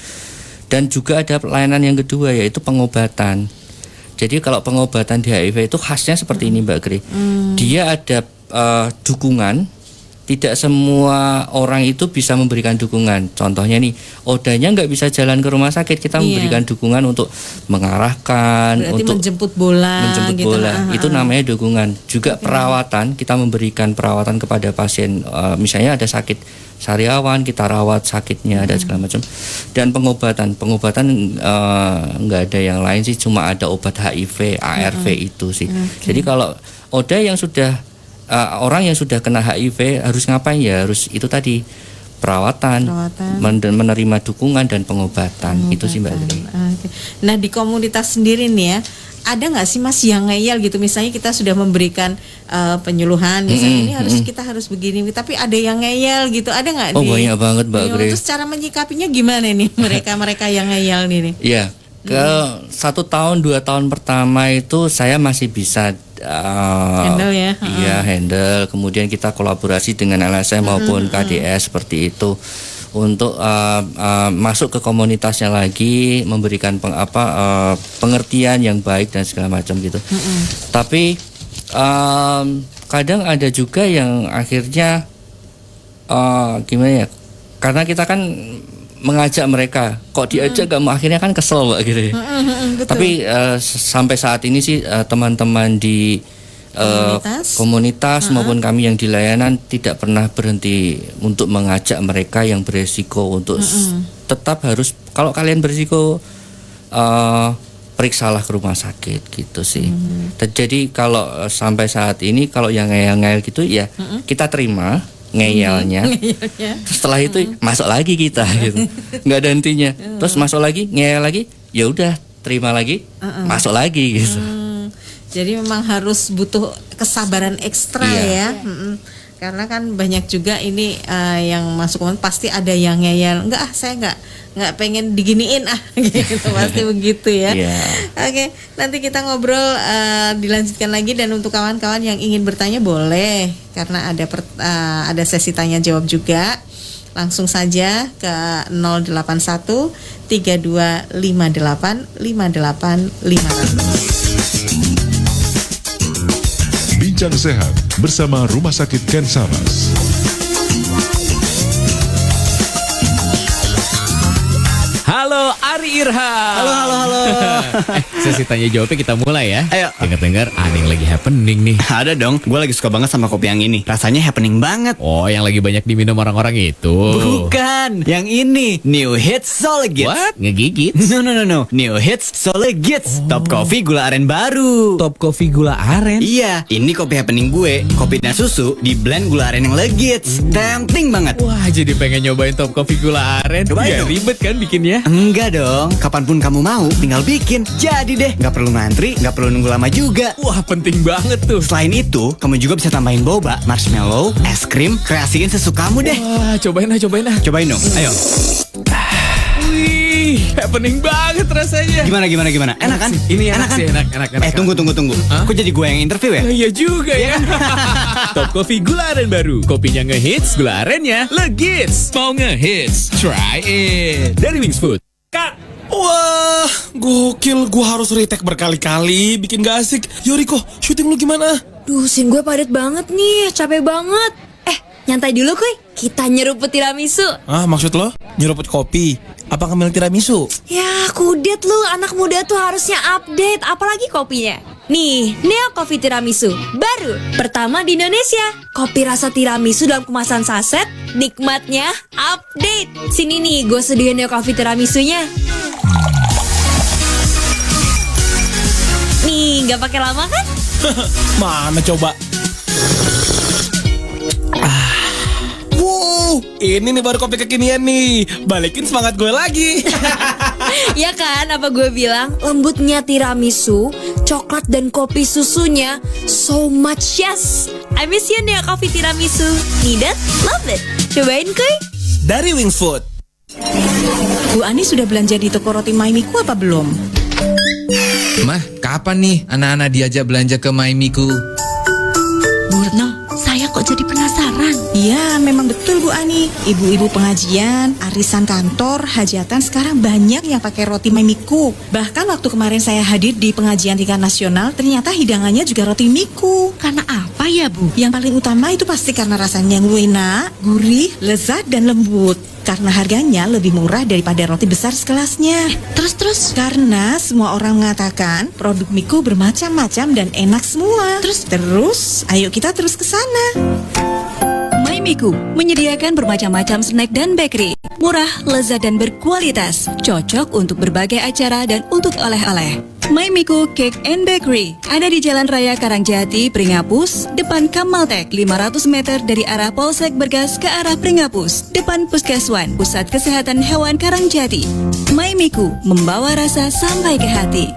[SPEAKER 2] Dan juga ada pelayanan yang kedua yaitu pengobatan. Jadi kalau pengobatan di HIV itu khasnya seperti ini Mbak Gre. Dia ada dukungan. Tidak semua orang itu bisa memberikan dukungan. Contohnya nih, ODA-nya nggak bisa jalan ke rumah sakit, kita memberikan dukungan untuk mengarahkan,
[SPEAKER 1] berarti
[SPEAKER 2] untuk
[SPEAKER 1] menjemput bola.
[SPEAKER 2] Itu namanya dukungan. Juga perawatan, kita memberikan perawatan kepada pasien. Misalnya ada sakit sariawan, kita rawat sakitnya, ada segala macam. Dan pengobatan nggak ada yang lain sih, cuma ada obat HIV, ARV itu sih. Jadi kalau ODA yang sudah orang yang sudah kena HIV harus ngapain ya? Harus itu tadi, perawatan. Menerima dukungan dan pengobatan. Itu sih Mbak Gre.
[SPEAKER 1] Nah di komunitas sendiri nih ya, ada nggak sih Mas yang ngeyel gitu? Misalnya kita sudah memberikan penyuluhan, misalnya ini kita harus begini, tapi ada yang ngeyel gitu, ada nggak?
[SPEAKER 2] Banyak banget Mbak Gre.
[SPEAKER 1] Terus cara menyikapinya gimana nih mereka yang ngeyel nih?
[SPEAKER 2] Iya. Ke 1 tahun 2 tahun pertama itu saya masih bisa
[SPEAKER 1] handle ya.
[SPEAKER 2] Iya, handle. Kemudian kita kolaborasi dengan LSM maupun KDS seperti itu untuk masuk ke komunitasnya lagi, memberikan pengertian yang baik dan segala macam gitu. Tapi kadang ada juga yang akhirnya gimana ya? Karena kita kan mengajak mereka, kok diajak gak mau, akhirnya kan kesel Mbak gitu. Tapi sampai saat ini sih teman-teman di komunitas maupun kami yang di layanan tidak pernah berhenti untuk mengajak mereka yang beresiko untuk tetap harus, kalau kalian beresiko periksalah ke rumah sakit gitu sih. Jadi kalau sampai saat ini kalau yang ngeyel-ngeyel gitu ya kita terima ngeyelnya. Setelah itu masuk lagi kita gitu. Nggak ada hentinya. Terus masuk lagi, ngeyel lagi, ya udah terima lagi, masuk lagi gitu.
[SPEAKER 1] Jadi memang harus butuh kesabaran ekstra ya. Karena kan banyak juga ini yang masuk komen pasti ada yang ngeyel. Enggak, saya nggak pengen diginiin gitu. Pasti begitu ya. Oke, nanti kita ngobrol dilanjutkan lagi, dan untuk kawan-kawan yang ingin bertanya boleh, karena ada sesi tanya jawab juga. Langsung saja ke 081 3258 58 500.
[SPEAKER 4] Bincang Sehat bersama Rumah Sakit Ken Saras.
[SPEAKER 13] Halo Ari Irham.
[SPEAKER 14] Halo.
[SPEAKER 13] Sesi tanya jawabnya kita mulai ya.
[SPEAKER 14] Ayo.
[SPEAKER 13] Dengar-dengar ada yang lagi happening nih.
[SPEAKER 14] Ada dong, gue lagi suka banget sama kopi yang ini. Rasanya happening banget.
[SPEAKER 13] Oh, yang lagi banyak diminum orang-orang itu.
[SPEAKER 14] Bukan, yang ini New Hits Solegits.
[SPEAKER 13] What? Ngegigit?
[SPEAKER 14] No. New Hits Solegits. Top coffee gula aren baru.
[SPEAKER 13] Top coffee gula aren?
[SPEAKER 14] Iya, ini kopi happening gue. Kopi dan susu di blend gula aren yang legits. Tempting banget.
[SPEAKER 13] Wah, jadi pengen nyobain top coffee gula aren.
[SPEAKER 14] Cobain dong.
[SPEAKER 13] Ribet kan bikinnya?
[SPEAKER 14] Enggak dong, kapanpun kamu mau tinggal bikin. Jadi deh, gak perlu ngantri, gak perlu nunggu lama juga.
[SPEAKER 13] Wah, penting banget tuh.
[SPEAKER 14] Selain itu, kamu juga bisa tambahin boba, marshmallow, es krim, kreasiin sesukamu deh.
[SPEAKER 13] Wah, cobain lah.
[SPEAKER 14] Cobain dong, ayo.
[SPEAKER 13] Wih, happening banget rasanya.
[SPEAKER 14] Gimana? Enak kan?
[SPEAKER 13] Ini enak
[SPEAKER 14] kan?
[SPEAKER 13] sih, enak.
[SPEAKER 14] Tunggu. Kok jadi gue yang interview ya?
[SPEAKER 13] Iya juga ya. Top coffee gula aren baru. Kopinya ngehits, gula arennya legits. Mau ngehits? Try it. Dari Wings Food.
[SPEAKER 15] Kak, wah, gokil. Gue harus retake berkali-kali, bikin gak asik. Yoriko, syuting lu gimana?
[SPEAKER 7] Duh, scene gue padat banget nih, capek banget. Nyantai dulu kuy, kita nyeruput tiramisu.
[SPEAKER 15] Maksud lo? Nyeruput kopi? Apa ngemil tiramisu?
[SPEAKER 7] Ya, kudet lu, anak muda tuh harusnya update, apalagi kopinya. Nih, Neo Coffee Tiramisu, baru, pertama di Indonesia. Kopi rasa tiramisu dalam kemasan saset, nikmatnya update. Sini nih, gue sediain Neo Coffee Tiramisunya. Nih, gak pakai lama kan?
[SPEAKER 15] Mana coba? Wow, ini nih baru kopi kekinian nih. Balikin semangat gue lagi.
[SPEAKER 7] Ya kan, apa gue bilang, lembutnya tiramisu, coklat dan kopi susunya, so much yes. I miss you Neo Coffee Tiramisu. Need it? Love it. Cobain kuy.
[SPEAKER 15] Dari Wings Food.
[SPEAKER 1] Bu Ani sudah belanja di toko roti Maimiku apa belum?
[SPEAKER 16] Mah, kapan nih anak-anak diajak belanja ke Maimiku?
[SPEAKER 1] Bu Retno, saya kok jadi penasaran. Iya, memang betul Bu Ani. Ibu-ibu pengajian, arisan kantor, hajatan sekarang banyak yang pakai roti Maimiku. Bahkan waktu kemarin saya hadir di pengajian tingkat nasional, ternyata hidangannya juga roti Miku. Karena apa ya Bu? Yang paling utama itu pasti karena rasanya yang enak, gurih, lezat dan lembut. Karena harganya lebih murah daripada roti besar sekelasnya. Terus? Karena semua orang mengatakan produk Miku bermacam-macam dan enak semua. Terus, ayo kita terus ke sana.
[SPEAKER 17] Maimiku menyediakan bermacam-macam snack dan bakery. Murah, lezat dan berkualitas. Cocok untuk berbagai acara dan untuk oleh-oleh. Maimiku Cake and Bakery ada di Jalan Raya Karangjati, Pringapus, depan Kamaltek, 500 meter dari arah Polsek Bergas ke arah Pringapus, depan Puskeswan, Pusat Kesehatan Hewan Karangjati. Maimiku membawa rasa sampai ke hati.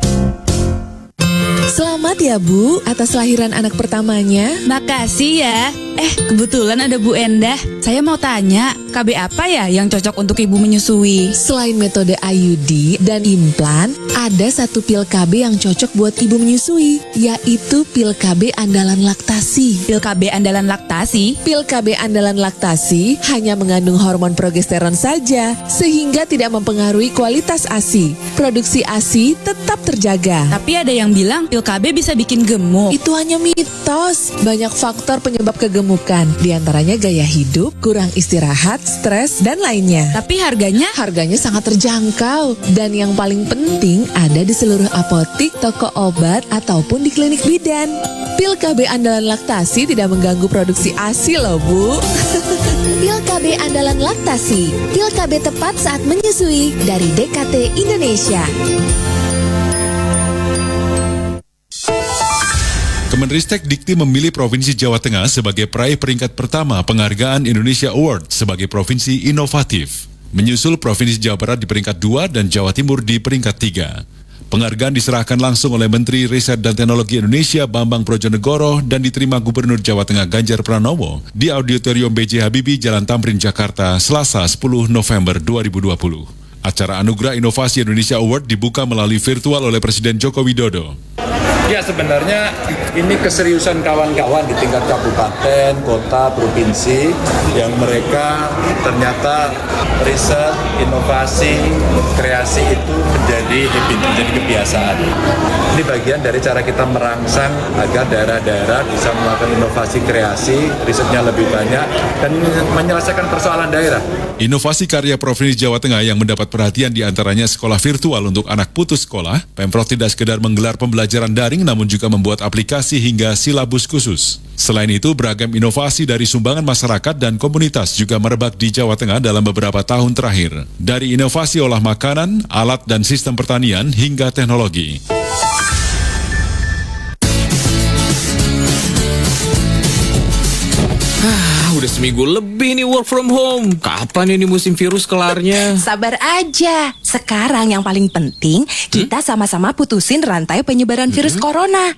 [SPEAKER 18] Selamat ya Bu, atas lahiran anak pertamanya.
[SPEAKER 17] Makasih ya. Kebetulan ada Bu Endah. Saya mau tanya, KB apa ya yang cocok untuk ibu menyusui?
[SPEAKER 18] Selain metode IUD dan implan, ada satu pil KB yang cocok buat ibu menyusui, yaitu pil KB andalan laktasi.
[SPEAKER 17] Pil KB andalan laktasi?
[SPEAKER 18] Pil KB andalan laktasi hanya mengandung hormon progesteron saja, sehingga tidak mempengaruhi kualitas ASI. Produksi ASI tetap terjaga.
[SPEAKER 17] Tapi ada yang bilang pil KB bisa bikin gemuk.
[SPEAKER 18] Itu hanya mitos. Banyak faktor penyebab kegemukan, diantaranya gaya hidup, kurang istirahat, stres, dan lainnya.
[SPEAKER 17] Tapi harganya?
[SPEAKER 18] Harganya sangat terjangkau. Dan yang paling penting ada di seluruh apotik, toko obat, ataupun di klinik bidan. Pil KB andalan laktasi tidak mengganggu produksi ASI loh Bu.
[SPEAKER 5] Pil KB andalan laktasi. Pil KB tepat saat menyusui dari DKT Indonesia.
[SPEAKER 19] Kemenristek Dikti memilih Provinsi Jawa Tengah sebagai peraih peringkat pertama penghargaan Indonesia Award sebagai provinsi inovatif. Menyusul Provinsi Jawa Barat di peringkat 2 dan Jawa Timur di peringkat 3. Penghargaan diserahkan langsung oleh Menteri Riset dan Teknologi Indonesia Bambang Brojonegoro dan diterima Gubernur Jawa Tengah Ganjar Pranowo di Auditorium B.J. Habibie, Jalan Tamrin, Jakarta, Selasa 10 November 2020. Acara Anugerah Inovasi Indonesia Award dibuka melalui virtual oleh Presiden Joko Widodo.
[SPEAKER 11] Ya, sebenarnya ini keseriusan kawan-kawan di tingkat kabupaten, kota, provinsi yang mereka ternyata riset, inovasi, kreasi itu menjadi habit, menjadi kebiasaan. Ini bagian dari cara kita merangsang agar daerah-daerah bisa melakukan inovasi kreasi, risetnya lebih banyak, dan menyelesaikan persoalan daerah.
[SPEAKER 19] Inovasi karya Provinsi Jawa Tengah yang mendapat perhatian diantaranya sekolah virtual untuk anak putus sekolah. Pemprov tidak sekedar menggelar pembelajaran daring namun juga membuat aplikasi hingga silabus khusus. Selain itu, beragam inovasi dari sumbangan masyarakat dan komunitas juga merebak di Jawa Tengah dalam beberapa tahun terakhir. Dari inovasi olah makanan, alat dan sistem pertanian hingga teknologi.
[SPEAKER 13] Udah seminggu lebih nih work from home. Kapan ini musim virus kelarnya?
[SPEAKER 20] Sabar aja. Sekarang yang paling penting kita sama-sama putusin rantai penyebaran virus corona.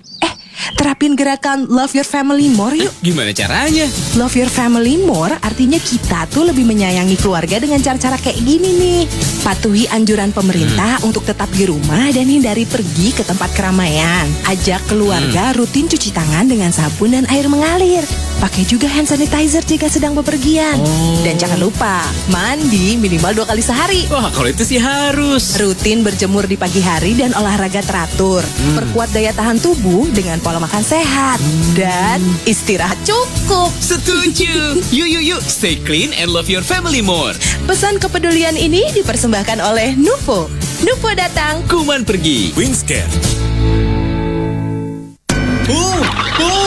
[SPEAKER 20] Terapin gerakan Love Your Family More yuk.
[SPEAKER 13] Gimana caranya?
[SPEAKER 20] Love Your Family More artinya kita tuh lebih menyayangi keluarga dengan cara-cara kayak gini nih. Patuhi anjuran pemerintah untuk tetap di rumah dan hindari pergi ke tempat keramaian. Ajak keluarga rutin cuci tangan dengan sabun dan air mengalir. Pakai juga hand sanitizer jika sedang bepergian. Dan jangan lupa, mandi minimal 2 kali sehari.
[SPEAKER 13] Wah, kalau itu sih harus.
[SPEAKER 20] Rutin berjemur di pagi hari dan olahraga teratur. Perkuat daya tahan tubuh dengan pola makan sehat. Dan istirahat cukup.
[SPEAKER 13] Setuju. Yuk, stay clean and love your family more.
[SPEAKER 20] Pesan kepedulian ini dipersembahkan oleh Nuvo. Nuvo datang,
[SPEAKER 13] kuman pergi. Wingscare.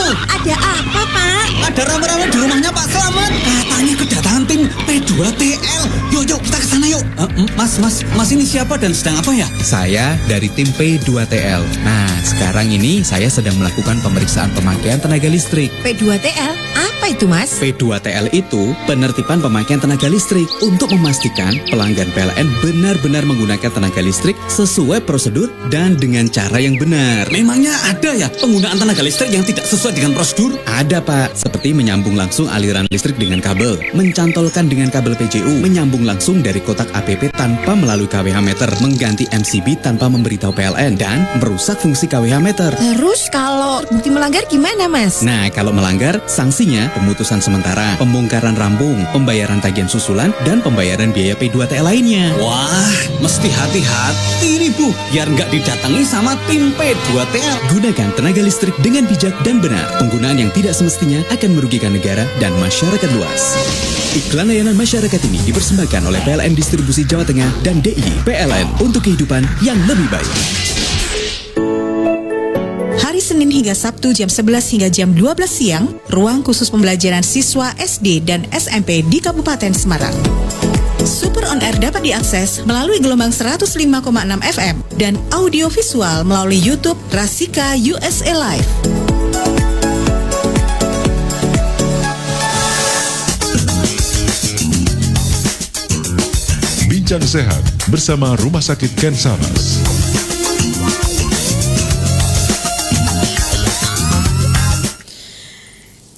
[SPEAKER 14] Ada apa, Pak? Ada rame-rame di rumahnya Pak Slamet. Katanya kedatangan tim P2TL. Yuk, kita ke sana yuk. Mas ini siapa dan sedang apa ya?
[SPEAKER 21] Saya dari tim P2TL. Nah, sekarang ini saya sedang melakukan pemeriksaan pemakaian tenaga listrik.
[SPEAKER 20] P2TL? Apa itu, Mas?
[SPEAKER 21] P2TL itu penertiban pemakaian tenaga listrik untuk memastikan pelanggan PLN benar-benar menggunakan tenaga listrik sesuai prosedur dan dengan cara yang benar.
[SPEAKER 14] Memangnya ada ya penggunaan tenaga listrik yang tidak sesuai dengan prosedur?
[SPEAKER 21] Ada, Pak. Seperti menyambung langsung aliran listrik dengan kabel, mencantolkan dengan kabel PJU, menyambung langsung dari kotak APP tanpa melalui KWH meter, mengganti MCB tanpa memberitahu PLN, dan merusak fungsi KWH meter.
[SPEAKER 20] Terus kalau bukti melanggar gimana, Mas?
[SPEAKER 21] Nah, kalau melanggar, sanksinya pemutusan sementara, pembongkaran rampung, pembayaran tagihan susulan, dan pembayaran biaya P2TL lainnya.
[SPEAKER 14] Wah, mesti hati-hati nih Bu, biar nggak didatangi sama tim P2TL.
[SPEAKER 21] Gunakan tenaga listrik dengan bijak dan benar. Penggunaan yang tidak semestinya akan merugikan negara dan masyarakat luas. Iklan layanan masyarakat ini dipersembahkan oleh PLN Distribusi Jawa Tengah dan DI PLN untuk kehidupan yang lebih baik.
[SPEAKER 22] Hari Senin hingga Sabtu jam 11 hingga jam 12 siang, ruang khusus pembelajaran siswa SD dan SMP di Kabupaten Semarang. Super On Air dapat diakses melalui gelombang 105,6 FM dan audio visual melalui YouTube Rasika USA Live.
[SPEAKER 4] Bincang Sehat bersama Rumah Sakit Ken Saras.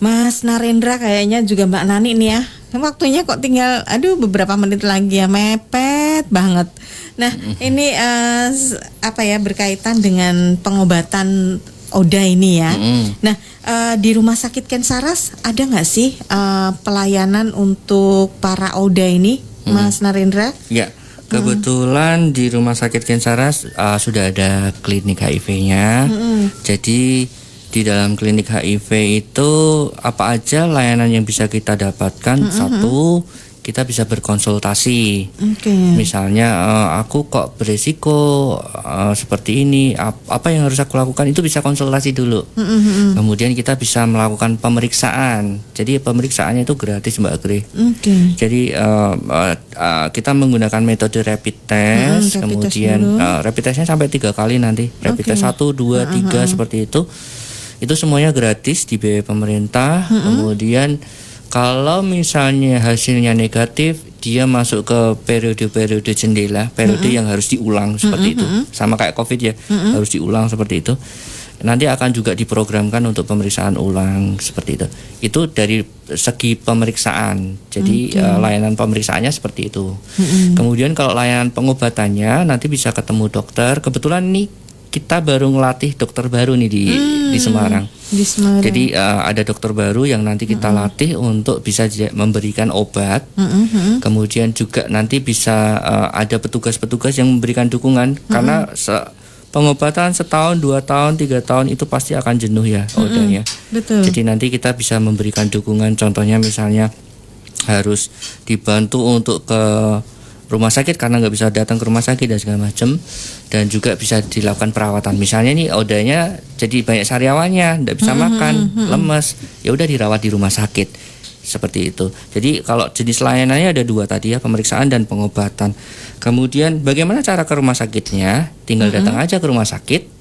[SPEAKER 1] Mas Narendra kayaknya juga Mbak Nani nih ya. Waktunya kok tinggal beberapa menit lagi ya, mepet banget. Nah, ini berkaitan dengan pengobatan ODA ini ya. Nah, di Rumah Sakit Ken Saras ada nggak sih pelayanan untuk para ODA ini, Mas Narendra?
[SPEAKER 2] Ya, kebetulan di Rumah Sakit Ken Saras sudah ada klinik HIV-nya. Jadi di dalam klinik HIV itu apa aja layanan yang bisa kita dapatkan? Satu, kita bisa berkonsultasi. Misalnya aku kok beresiko seperti ini, apa yang harus aku lakukan, itu bisa konsultasi dulu. Kemudian kita bisa melakukan pemeriksaan. Jadi pemeriksaannya itu gratis, Mbak Gre. Jadi kita menggunakan metode rapid test. Kemudian rapid testnya sampai 3 kali nanti. Rapid test 1, 2, 3 seperti itu. Itu semuanya gratis, dibiayai pemerintah. Kemudian kalau misalnya hasilnya negatif, dia masuk ke periode-periode jendela, periode yang harus diulang seperti itu. Sama kayak COVID ya, harus diulang seperti itu. Nanti akan juga diprogramkan untuk pemeriksaan ulang seperti itu. Itu dari segi pemeriksaan. Jadi layanan pemeriksaannya seperti itu. Kemudian kalau layanan pengobatannya nanti bisa ketemu dokter. Kebetulan nih kita baru ngelatih dokter baru nih di Semarang.
[SPEAKER 1] Di Semarang.
[SPEAKER 2] Jadi ada dokter baru yang nanti kita latih untuk bisa memberikan obat. Kemudian juga nanti bisa ada petugas-petugas yang memberikan dukungan karena pengobatan setahun, 2 tahun, 3 tahun itu pasti akan jenuh ya odanya.
[SPEAKER 1] Betul.
[SPEAKER 2] Jadi nanti kita bisa memberikan dukungan, contohnya misalnya harus dibantu untuk ke rumah sakit karena nggak bisa datang ke rumah sakit dan segala macam, dan juga bisa dilakukan perawatan. Misalnya nih odanya jadi banyak sariawannya, nggak bisa makan, lemes, ya udah dirawat di rumah sakit. Seperti itu. Jadi kalau jenis layanannya ada 2 tadi ya, pemeriksaan dan pengobatan. Kemudian bagaimana cara ke rumah sakitnya? Tinggal datang aja ke rumah sakit.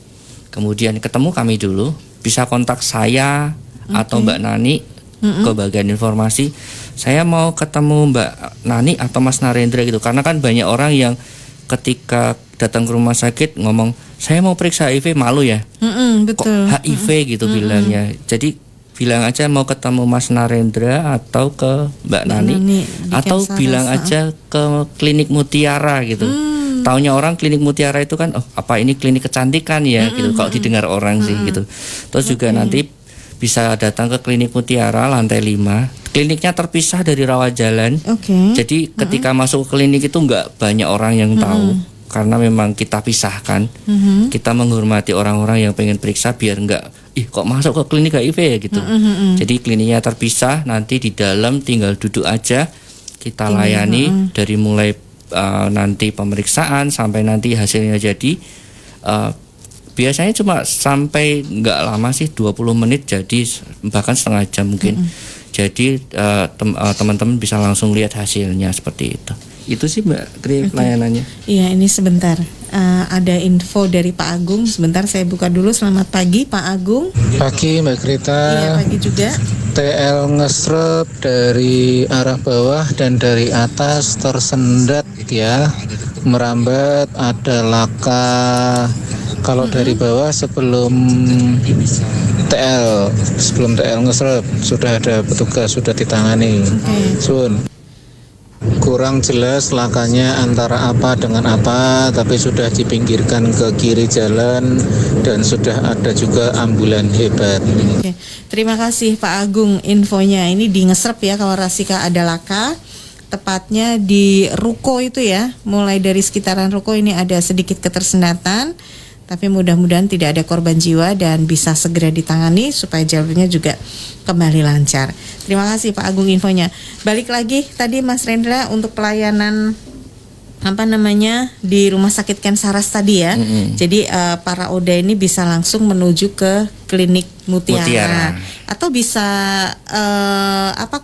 [SPEAKER 2] Kemudian ketemu kami dulu. Bisa kontak saya atau Mbak Nani ke bagian informasi. Saya mau ketemu Mbak Nani atau Mas Narendra gitu. Karena kan banyak orang yang ketika datang ke rumah sakit ngomong, saya mau periksa HIV, malu ya.
[SPEAKER 1] Betul.
[SPEAKER 2] Kok HIV gitu bilangnya. Jadi bilang aja mau ketemu Mas Narendra atau ke Mbak Nani atau bilang aja ke klinik Mutiara gitu. Taunya orang klinik Mutiara itu kan, oh apa ini klinik kecantikan ya gitu. Kalau didengar orang sih gitu. Terus juga nanti bisa datang ke klinik Mutiara lantai 5. Kliniknya terpisah dari rawat jalan. Jadi ketika masuk ke klinik itu nggak banyak orang yang tahu. Karena memang kita pisahkan. Kita menghormati orang-orang yang pengen periksa biar nggak, kok masuk ke klinik HIV ya gitu. Jadi kliniknya terpisah, nanti di dalam tinggal duduk aja, kita layani dari mulai nanti pemeriksaan sampai nanti hasilnya jadi. Biasanya cuma sampai nggak lama sih, 20 menit jadi, bahkan setengah jam mungkin. Jadi teman-teman bisa langsung lihat hasilnya seperti itu. Itu sih Mbak Kri layanannya.
[SPEAKER 1] Iya, ini sebentar. Ada info dari Pak Agung. Sebentar saya buka dulu. Selamat pagi Pak Agung.
[SPEAKER 6] Pagi Mbak Grita.
[SPEAKER 1] Iya, pagi juga.
[SPEAKER 6] TL ngesrep dari arah bawah dan dari atas tersendat ya. Merambat, ada laka. Kalau dari bawah sebelum TL ngesrep sudah ada petugas, sudah ditangani. Sun. Kurang jelas lakanya antara apa dengan apa, tapi sudah dipinggirkan ke kiri jalan dan sudah ada juga ambulan hebat.
[SPEAKER 1] Oke. Terima kasih Pak Agung infonya. Ini di Ngesrep ya, kalau Rasika ada laka. Tepatnya di Ruko itu ya. Mulai dari sekitaran Ruko ini ada sedikit ketersendatan. Tapi mudah-mudahan tidak ada korban jiwa dan bisa segera ditangani supaya jalurnya juga kembali lancar. Terima kasih Pak Agung infonya. Balik lagi tadi Mas Rendra untuk pelayanan di Rumah Sakit Ken Saras tadi ya. Jadi para ODA ini bisa langsung menuju ke klinik Mutiara. Atau bisa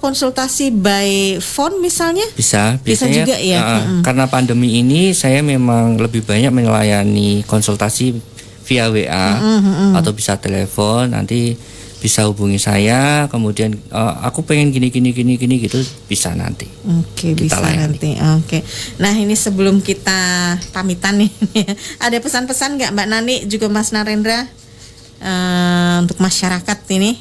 [SPEAKER 1] konsultasi by phone misalnya?
[SPEAKER 2] Bisa
[SPEAKER 1] juga ya.
[SPEAKER 2] Karena pandemi ini saya memang lebih banyak melayani konsultasi via WA atau bisa telepon, nanti bisa hubungi saya, kemudian aku pengen gini gitu, bisa nanti.
[SPEAKER 1] Oke, bisa layani. Nanti. Oke. Nah, ini sebelum kita pamitan nih, ada pesan-pesan nggak Mbak Nani juga Mas Narendra untuk masyarakat ini?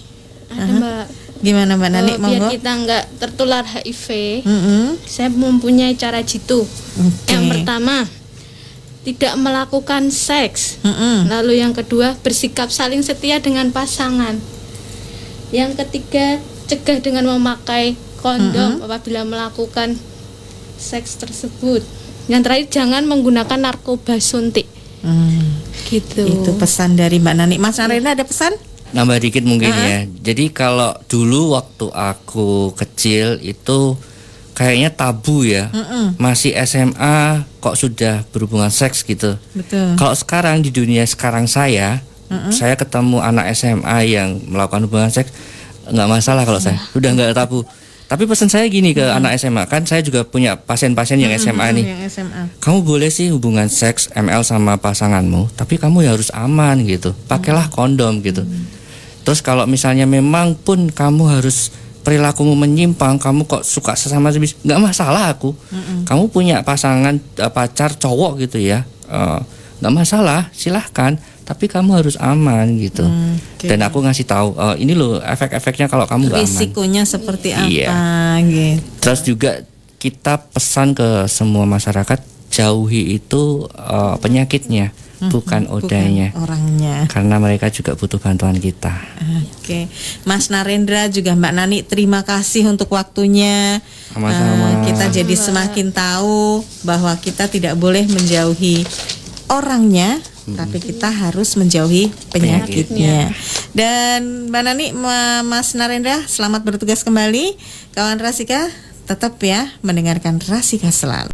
[SPEAKER 3] Ada Mbak.
[SPEAKER 1] Gimana Mbak Nani?
[SPEAKER 3] Biar kita nggak tertular HIV, saya mempunyai cara jitu. Yang pertama, tidak melakukan seks. Lalu yang kedua, bersikap saling setia dengan pasangan. Yang ketiga, cegah dengan memakai kondom apabila melakukan seks tersebut. Yang terakhir, jangan menggunakan narkoba suntik. Gitu.
[SPEAKER 1] Itu pesan dari Mbak Nani. Mas Narendra ada pesan?
[SPEAKER 2] Nambah dikit mungkin ya. Jadi kalau dulu waktu aku kecil itu kayaknya tabu ya. Masih SMA kok sudah berhubungan seks gitu.
[SPEAKER 1] Betul.
[SPEAKER 2] Kalau sekarang di dunia sekarang saya ketemu anak SMA yang melakukan hubungan seks, nggak masalah kalau saya. Udah nggak tabu. Tapi pesan saya gini ke anak SMA, kan saya juga punya pasien-pasien yang SMA nih.
[SPEAKER 1] Yang SMA.
[SPEAKER 2] Kamu boleh sih hubungan seks ML sama pasanganmu, tapi kamu ya harus aman gitu. Pakailah kondom gitu. Terus kalau misalnya memang pun kamu harus perilakumu menyimpang, kamu kok suka sesama jenis, nggak masalah aku. Kamu punya pasangan pacar cowok gitu ya, nggak masalah, silahkan. Tapi kamu harus aman gitu. Dan aku ngasih tahu, ini loh efek-efeknya kalau kamu nggak aman.
[SPEAKER 1] Risikonya seperti apa?
[SPEAKER 2] Iya.
[SPEAKER 1] Gitu.
[SPEAKER 2] Terus juga kita pesan ke semua masyarakat, jauhi itu penyakitnya, bukan odanya.
[SPEAKER 1] Bukan orangnya.
[SPEAKER 2] Karena mereka juga butuh bantuan kita.
[SPEAKER 1] Oke, Mas Narendra juga Mbak Nani, terima kasih untuk waktunya.
[SPEAKER 2] Sama-sama.
[SPEAKER 1] Kita jadi semakin tahu bahwa kita tidak boleh menjauhi orangnya, tapi kita harus menjauhi penyakitnya. Dan Mbak Nani, Mas Narendra, selamat bertugas kembali. Kawan Rasika, tetap ya mendengarkan Rasika selalu.